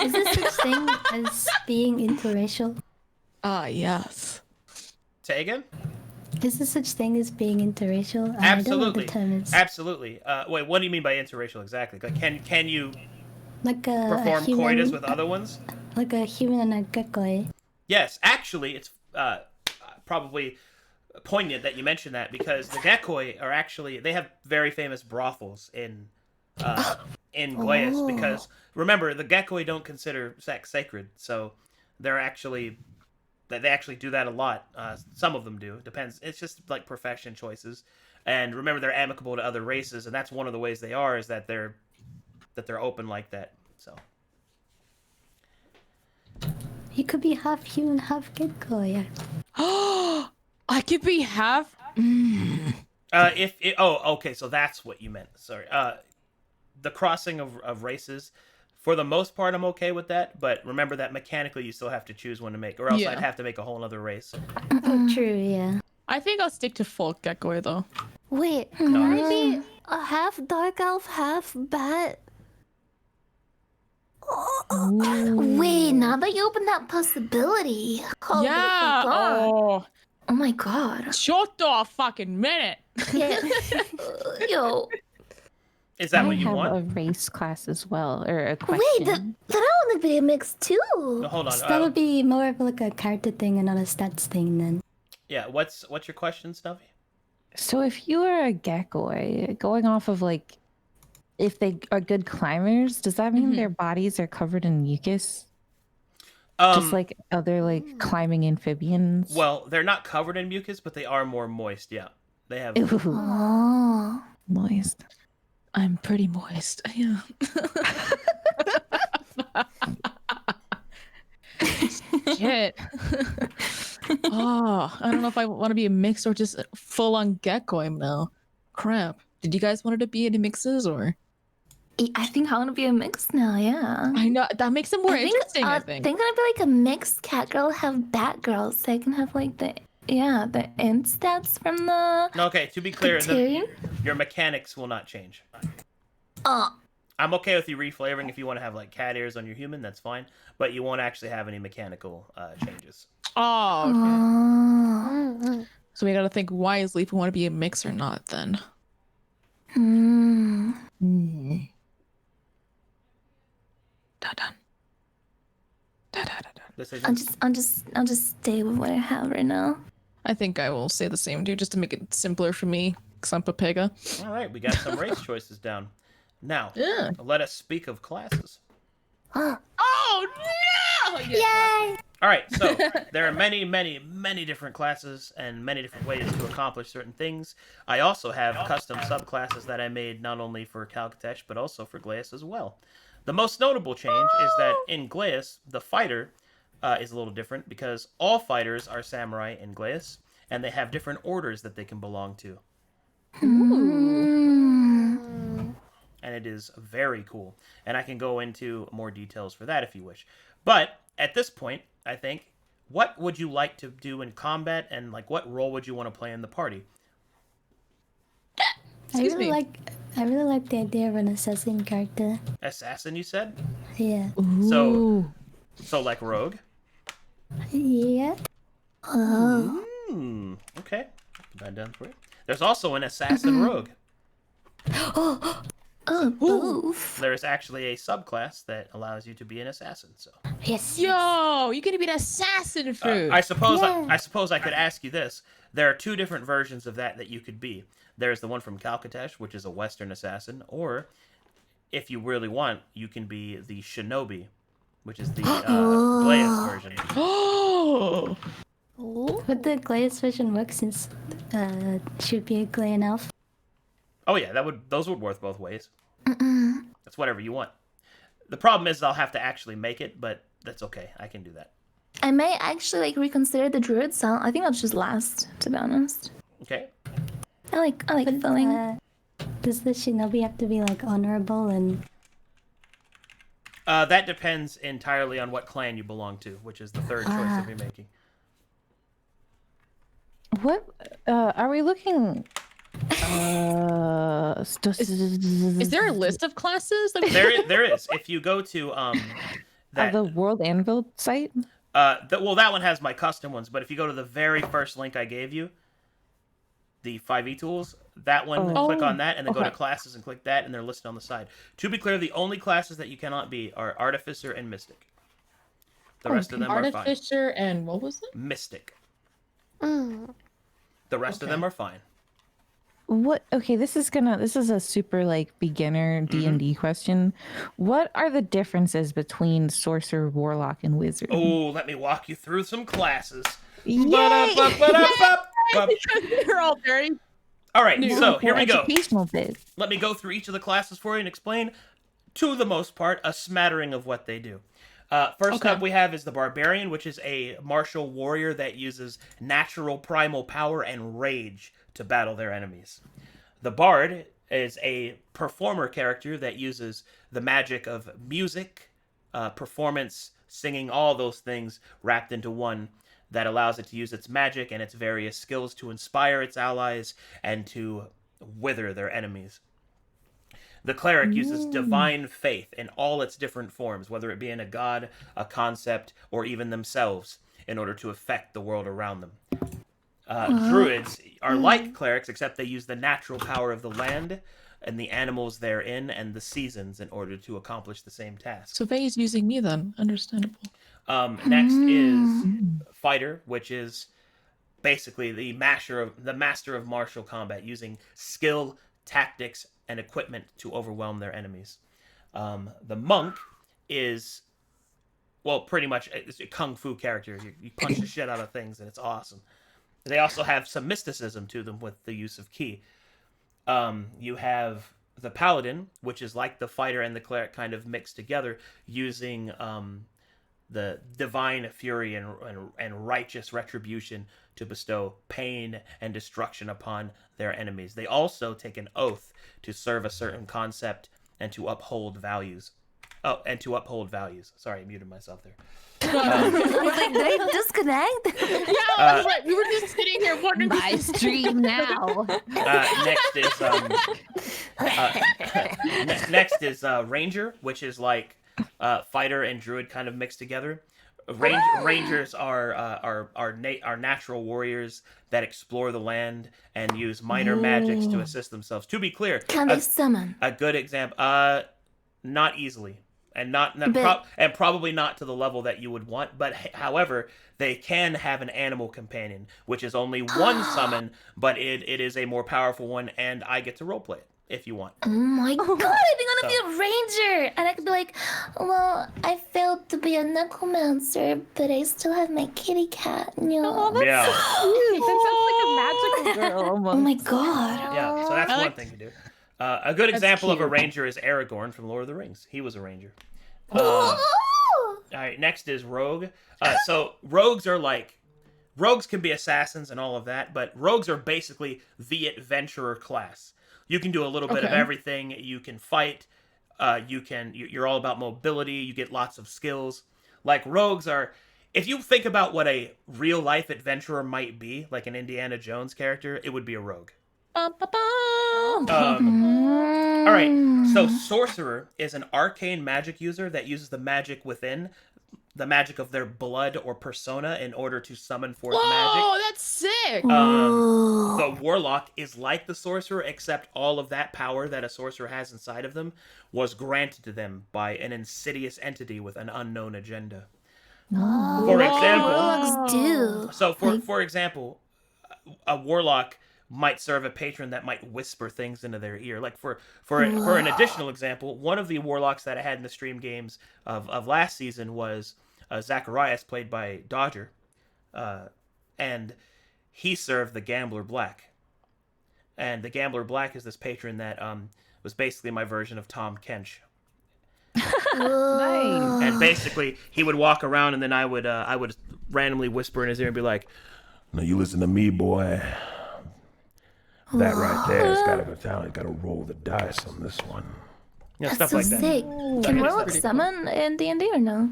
A: Is there such thing as being interracial?
D: Ah, yes.
C: Say again?
A: Is there such thing as being interracial? I don't know what the
C: Absolutely.
A: term is.
C: Absolutely. Wait, what do you mean by interracial exactly? Like, can you
A: Like a
C: perform
A: human,
C: coitus with other ones?
A: like a human and a gekoi.
C: Yes, actually, it's probably poignant that you mention that because the Gekoi are actually they have very famous brothels in Glaeus because remember the Gekoi don't consider sex sacred, so they actually do that a lot. Some of them do. Depends. It's just like profession choices, and remember they're amicable to other races, and that's one of the ways they are is that they're open like that. So.
A: You could be half human, half gekoi.
D: I could be half.
C: Okay, so that's what you meant. Sorry. The crossing of races, for the most part, I'm okay with that. But remember that mechanically, you still have to choose one to make, or else
D: Yeah.
C: I'd have to make a whole other race.
A: Oh, true, yeah.
D: I think I'll stick to full Gekoi though.
E: Wait,
C: No,
E: can I
C: that's-
E: be a half dark elf, half bat?
B: Wait, now that you open that possibility. Oh,
D: Yeah.
B: Oh.
D: Oh,
B: Oh my god.
D: shut the fucking minute.
B: Yeah. Yo.
C: Is that
F: I
C: what you
F: have
C: want?
F: a race class as well, or a
B: Wait,
F: question.
B: that I want to be a mix too.
C: No, hold on.
A: So that would be more of like a character thing and not a stats thing then.
C: Yeah. What's your question, Snuffy?
F: So if you are a Gekoi, going off of like, if they are good climbers, does that mean their bodies are covered in mucus? Just like other like climbing amphibians?
C: Well, they're not covered in mucus, but they are more moist. Yeah, they have.
F: Ooh,
B: Oh.
F: moist.
D: I'm pretty moist. Yeah. Shit. Oh, I don't know if I want to be a mix or just full on Gekoi now. Crap. Did you guys want it to be any mixes or?
B: I think I want to be a mix now, yeah.
D: I know that makes it more interesting. I think.
B: I'm gonna be like a mixed cat girl, have bat girl, so I can have like the int stats from the
C: No, okay. To be clear,
B: Tyrion.
C: your mechanics will not change.
B: Oh,
C: I'm okay with you reflavoring if you want to have like cat ears on your human. That's fine, but you won't actually have any mechanical changes.
D: Oh, okay.
B: oh.
D: So we gotta think wisely if we want to be a mix or not. Then.
B: Hmm.
D: Dun-dun. Dun-dun-dun-dun.
C: Decisions.
B: I'll just stay with what I have right now.
D: I think I will say the same, dude, just to make it simpler for me, because I'm Pepega.
C: All right, we got some race choices down. Now,
D: Yeah.
C: let us speak of classes.
D: Oh no!
E: Yay!
C: All right, so there are many, many, many different classes and many different ways to accomplish certain things. I also have custom subclasses that I made not only for Calcatesh, but also for Glaeus as well. The most notable change is that in Glaeus, the fighter is a little different because all fighters are samurai in Glaeus, and they have different orders that they can belong to. And it is very cool. And I can go into more details for that if you wish. But at this point, I think, what would you like to do in combat, and like what role would you want to play in the party?
A: I
D: Excuse
A: really
D: me.
A: like I really like the idea of an assassin character.
C: Assassin, you said?
A: Yeah.
C: So like rogue?
A: Yeah.
C: Okay. Put that down for you. There's also an assassin rogue.
B: Both.
C: There's actually a subclass that allows you to be an assassin. So
A: Yes.
D: Yo, you gonna be an assassin, Fruit?
C: I suppose
A: Yeah.
C: I suppose I could ask you this. There are two different versions of that you could be. There's the one from Calcatesh, which is a Western assassin, or if you really want, you can be the Shinobi, which is the Glaeus version.
D: Oh.
A: But the Glaeus version works since should be a Glaean elf.
C: Oh yeah, those would work both ways. That's whatever you want. The problem is I'll have to actually make it, but that's okay. I can do that.
B: I may actually like reconsider the druid sound. I think I'll just last, to be honest.
C: Okay.
B: I like filling.
A: Does the shinobi have to be like honorable and?
C: That depends entirely on what clan you belong to, which is the third choice that we're making.
F: What are we looking?
D: Is there a list of classes? That we...
C: There is. If you go to
F: the World Anvil site?
C: That one has my custom ones, but if you go to the very first link I gave you, the 5e tools, that one, click on that, and then go to classes and click that, and they're listed on the side. To be clear, the only classes that you cannot be are Artificer and Mystic. The rest of them are fine.
D: Artificer and what was it?
C: Mystic. The rest of them are fine.
F: What? Okay, this is a super like beginner D&D question. What are the differences between sorcerer, warlock, and wizard?
C: Oh, let me walk you through some classes.
F: Yay!
D: They're all very.
C: All right, so here we go.
F: Educational bit.
C: Let me go through each of the classes for you and explain, to the most part, a smattering of what they do. First up we have is the Barbarian, which is a martial warrior that uses natural primal power and rage to battle their enemies. The Bard is a performer character that uses the magic of music, performance, singing, all those things wrapped into one that allows it to use its magic and its various skills to inspire its allies and to wither their enemies. The Cleric uses divine faith in all its different forms, whether it be in a god, a concept, or even themselves, in order to affect the world around them. Druids are like clerics, except they use the natural power of the land and the animals therein and the seasons in order to accomplish the same task.
D: So Vei's using me then. Understandable.
C: Next is Fighter, which is basically the master of martial combat, using skill, tactics, and equipment to overwhelm their enemies. The Monk is, well, pretty much it's a kung fu character. You punch the shit out of things, and it's awesome. They also have some mysticism to them with the use of ki. You have the Paladin, which is like the Fighter and the Cleric kind of mixed together, using the divine fury and righteous retribution to bestow pain and destruction upon their enemies. They also take an oath to serve a certain concept and to uphold values. Sorry, I muted myself there.
B: I was like, did I disconnect?
D: Yeah, I was like, we were just sitting here wondering.
F: My stream now.
C: Next is Ranger, which is like Fighter and Druid kind of mixed together. Rangers are natural warriors that explore the land and use minor magics to assist themselves. To be clear,
B: Can they summon?
C: a good example, not easily, and probably not to the level that you would want. But however, they can have an animal companion, which is only one summon, but it is a more powerful one, and I get to roleplay it if you want.
B: Oh my god, I think I want to be a ranger! And I could be like, well, I failed to be a necromancer, but I still have my kitty cat.
F: Oh, that's
C: Yeah.
F: so cute. That sounds like a magical girl almost.
B: Oh my god.
C: Yeah, so that's one thing to do. A good example of a ranger is Aragorn from Lord of the Rings. He was a ranger. All right, next is Rogue. So rogues can be assassins and all of that, but rogues are basically the adventurer class. You can do a little bit of everything. You can fight. You're all about mobility. You get lots of skills. Like rogues are, if you think about what a real life adventurer might be, like an Indiana Jones character, it would be a rogue. All right. So sorcerer is an arcane magic user that uses the magic within the magic of their blood or persona in order to summon forth magic.
D: Whoa, that's sick.
C: The warlock is like the sorcerer, except all of that power that a sorcerer has inside of them was granted to them by an insidious entity with an unknown agenda. For example,
B: Warlocks do.
C: so for example, a warlock might serve a patron that might whisper things into their ear. Like for an additional example, one of the warlocks that I had in the stream games of last season was Zacharias, played by Dodger, and he served the Gambler Black. And the Gambler Black is this patron that was basically my version of Tom Kench.
F: Nice.
C: And basically, he would walk around, and then I would randomly whisper in his ear and be like,
G: "Now you listen to me, boy. That right there has got to go down. You got to roll the dice on this one."
C: you know,
B: That's
C: stuff
B: so
C: like that.
B: sick. Can warlocks summon in D&D or no?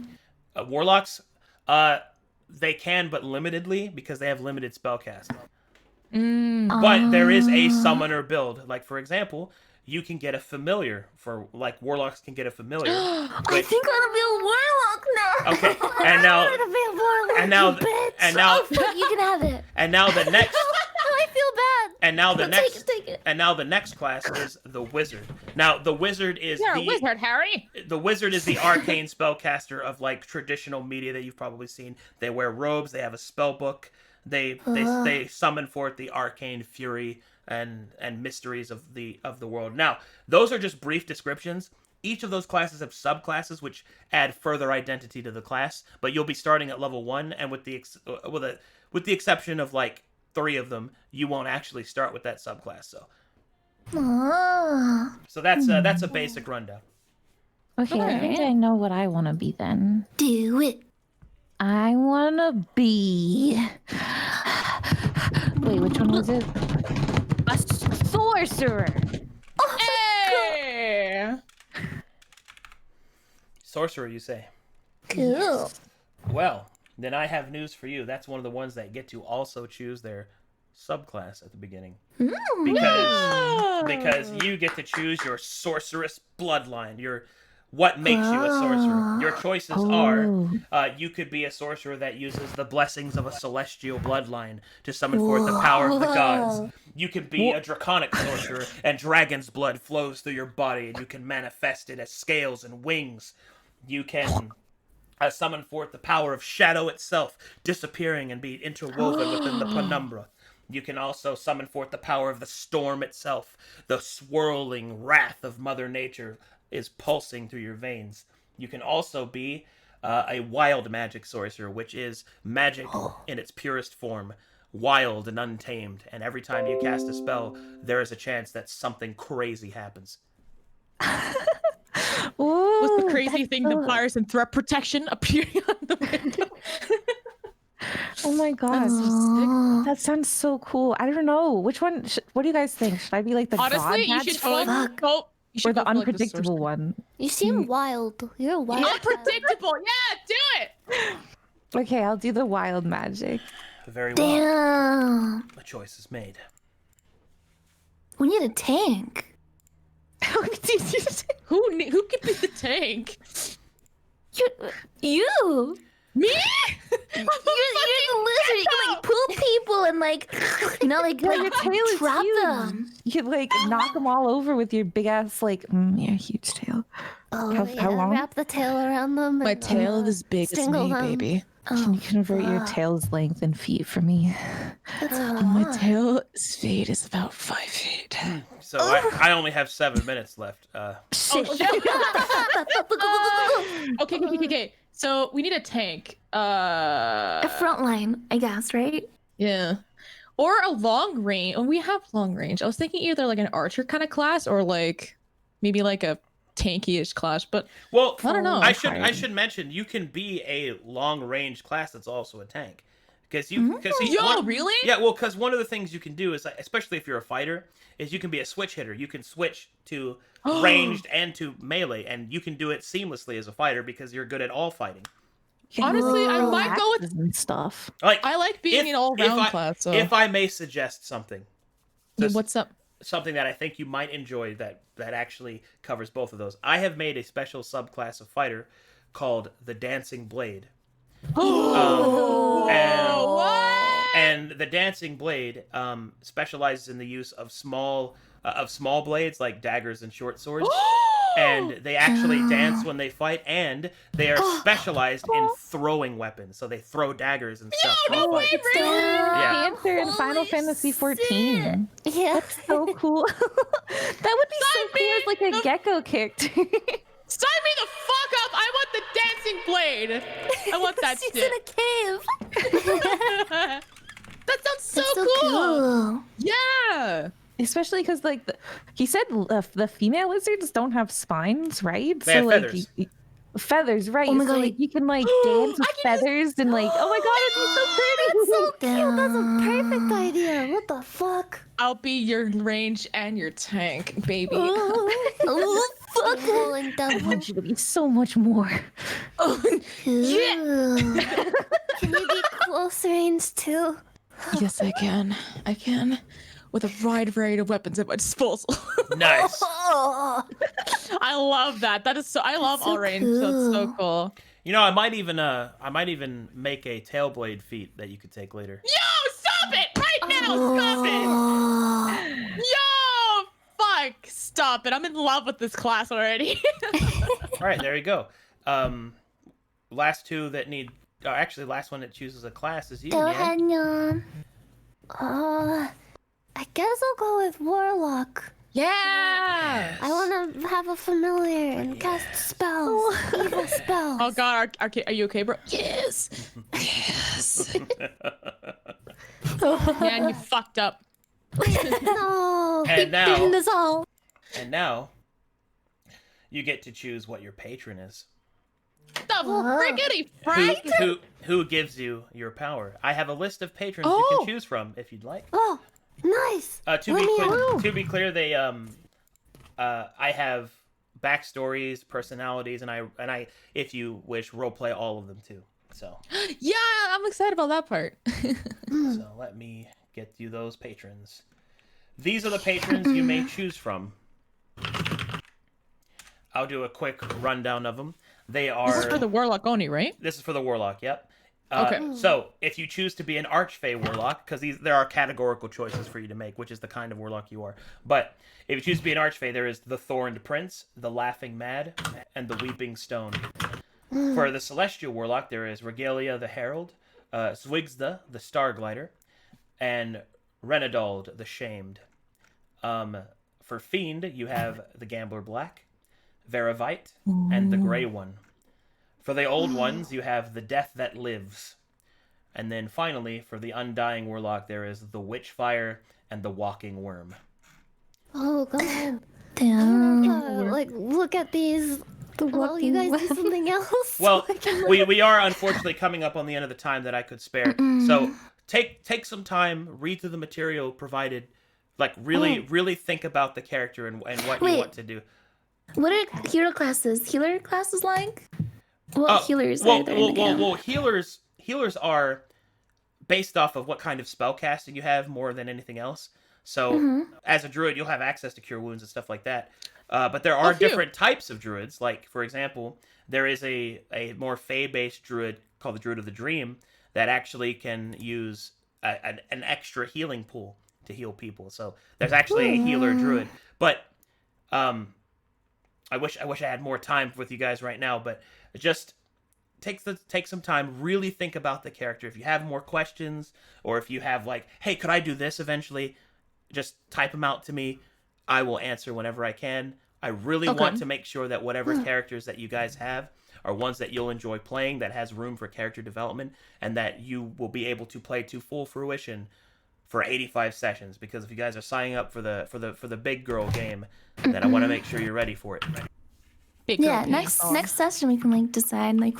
C: Warlocks, they can, but limitedly, because they have limited spellcast. But there is a summoner build. Like, for example, you can get a familiar for, like, warlocks can get a familiar.
B: I think I want to be a warlock now.
C: Okay, and now,
B: I want to be a warlock.
C: and now, and now,
B: You can have it.
C: and now the next,
B: I feel bad.
C: and now the next,
B: Take it.
C: and now the next class is the wizard. Now the wizard is
D: You're
C: the
D: a wizard, Harry.
C: The wizard is the arcane spellcaster of like traditional media that you've probably seen. They wear robes. They have a spell book. They summon forth the arcane fury and mysteries of the world. Now, those are just brief descriptions. Each of those classes have subclasses which add further identity to the class. But you'll be starting at level 1, and with the exception of like 3 of them, you won't actually start with that subclass. So that's a basic rundown.
F: Okay, I think I know what I want to be then.
B: Do it.
F: I want to be. Wait, which one was it? A sorcerer.
D: Hey.
C: Sorcerer, you say?
B: Cool.
C: Well, then I have news for you. That's one of the ones that get to also choose their subclass at the beginning. Because you get to choose your sorceress bloodline, what makes you a sorcerer. Your choices are, you could be a sorcerer that uses the blessings of a celestial bloodline to summon forth the power of the gods. You could be a draconic sorcerer, and dragon's blood flows through your body, and you can manifest it as scales and wings. You can summon forth the power of shadow itself, disappearing and be interwoven within the penumbra. You can also summon forth the power of the storm itself. The swirling wrath of Mother Nature is pulsing through your veins. You can also be a wild magic sorcerer, which is magic in its purest form, wild and untamed. And every time you cast a spell, there is a chance that something crazy happens.
D: What's the crazy thing? The fires and threat protection appearing on the window.
F: Oh my god,
D: That's so sick.
F: that sounds so cool. I don't know which one. What do you guys think? Should I be like the
D: Honestly,
F: god
D: you
F: magic
D: should totally
F: one,
D: go. You should
F: or the
D: go for, like,
F: unpredictable
D: sorcerer.
F: one?
E: You seem wild. You're a wild.
D: Unpredictable. Yeah, do it.
F: Okay, I'll do the wild magic.
C: Very well.
B: Damn.
C: A choice is made.
B: We need a tank.
D: Who could be the tank?
B: You.
D: Me?
B: You're the lizard. You can like pull people and like, like
F: your tail is
B: trap
F: huge.
B: them.
F: You could like knock them all over with your big ass huge tail.
E: Oh,
F: How long?
E: Wrap the tail around them.
D: My
E: and,
D: tail is big as
E: strangle
D: me,
E: them.
D: baby.
F: Can you convert your tail's length in feet for me?
D: My tail's feet is about 5 feet.
C: So I only have 7 minutes left.
D: Okay. So we need a tank.
B: A front line, I guess, right?
D: Yeah. Or a long range. Oh, we have long range. I was thinking either like an archer kind of class or like maybe like a tanky-ish class, but
C: Well,
D: I don't know.
C: I should mention you can be a long range class that's also a tank, because
D: really?
C: Yeah, well, because one of the things you can do is, especially if you're a fighter, is you can be a switch hitter. You can switch to ranged and to melee, and you can do it seamlessly as a fighter because you're good at all fighting.
D: Honestly, I might go with
F: and stuff.
C: Like
D: I like being an all-round class. So.
C: If I may suggest something,
D: Yeah, what's up?
C: Something that I think you might enjoy that actually covers both of those. I have made a special subclass of fighter called the Dancing Blade. And the Dancing Blade specializes in the use of small blades like daggers and short swords. And they actually dance when they fight, and they are specialized in throwing weapons. So they throw daggers and stuff.
D: No, my favorite!
C: Yeah.
F: Panther in Final Fantasy 14.
E: Yeah.
F: That's so cool. That would be so cool as like a gecko character.
D: Sign me the fuck up! I want the Dancing Blade! I want that
E: She's
D: shit.
E: in a cave.
D: That sounds so
B: That's
D: cool! Yeah!
F: Especially because, like, he said the female lizards don't have spines, right?
C: They have
F: like,
C: feathers.
F: Feathers, right?
B: Oh my
F: so,
B: God.
F: like, you can like dance with feathers and like, oh my god, it'd be so pretty.
E: So cute. That's a perfect idea. What the fuck?
D: I'll be your range and your tank, baby.
E: Oh, fuck. Rolling
F: I
E: double.
F: want you to be so much more.
D: Yeah.
E: Can you be close range too?
D: Yes, I can. I can. With a wide variety of weapons at my disposal.
C: Nice.
E: Oh,
D: I love that. That is so. I love
E: so
D: all range. That's so
E: cool.
D: cool.
C: You know, I might even make a tailblade feat that you could take later.
D: Yo, stop it right now! Stop it! Yo, fuck! Stop it! I'm in love with this class already.
C: All right, there you go. Last two that need. Actually, last one that chooses a class is you.
E: Go
C: Nyan.
E: ahead, Nyan. I guess I'll go with Warlock.
D: Yeah.
E: I want to have a familiar and cast spells, evil spells.
D: Oh God, are you okay, bro? Yes. Yes. Man, you fucked up.
E: No.
C: And now,
E: Didn't us all.
C: and now, you get to choose what your patron is.
D: The friggity Frank.
C: Who gives you your power? I have a list of patrons you
D: Oh.
C: can choose from if you'd like.
E: Oh, nice.
C: To be clear, they I have backstories, personalities, and I if you wish roleplay all of them too. So
D: Yeah, I'm excited about that part.
C: so let me get you those patrons. These are the patrons you may choose from. I'll do a quick rundown of them. They are.
D: This is for the warlock only, right?
C: This is for the warlock. Yep.
D: Okay.
C: So if you choose to be an archfey warlock, because there are categorical choices for you to make, which is the kind of warlock you are. But if you choose to be an archfey, there is the Thorned Prince, the Laughing Mad, and the Weeping Stone. For the celestial warlock, there is Regalia the Herald, Zwigzda the Starglider, and Renadald the Shamed. For fiend, you have the Gambler Black, Veravite, and the Grey One. For the old ones, you have the Death That Lives. And then finally, for the Undying Warlock, there is the Witchfire and the Walking Worm.
E: Oh god.
B: Damn.
E: Like, look at these. Well, you guys do something else.
C: Well, we are unfortunately coming up on the end of the time that I could spare. So take some time, read through the material provided, like really think about the character and what you want to do.
B: What are hero classes? Healer classes like? What healers are there in the game?
C: Well, healers are based off of what kind of spell casting you have more than anything else. So as a druid, you'll have access to cure wounds and stuff like that. But there are different types of druids. Like, for example, there is a more Fey-based druid called the Druid of the Dream that actually can use an extra healing pool to heal people. So there's actually a healer druid. But I wish I had more time with you guys right now, but just take some time, really think about the character. If you have more questions, or if you have like, hey, could I do this eventually? Just type them out to me. I will answer whenever I can. I really want to make sure that whatever characters that you guys have are ones that you'll enjoy playing, that has room for character development, and that you will be able to play to full fruition for 85 sessions. Because if you guys are signing up for the big girl game, then I want to make sure you're ready for it.
D: Big
B: Yeah,
D: girl
B: next
D: pants on.
B: session we can like decide like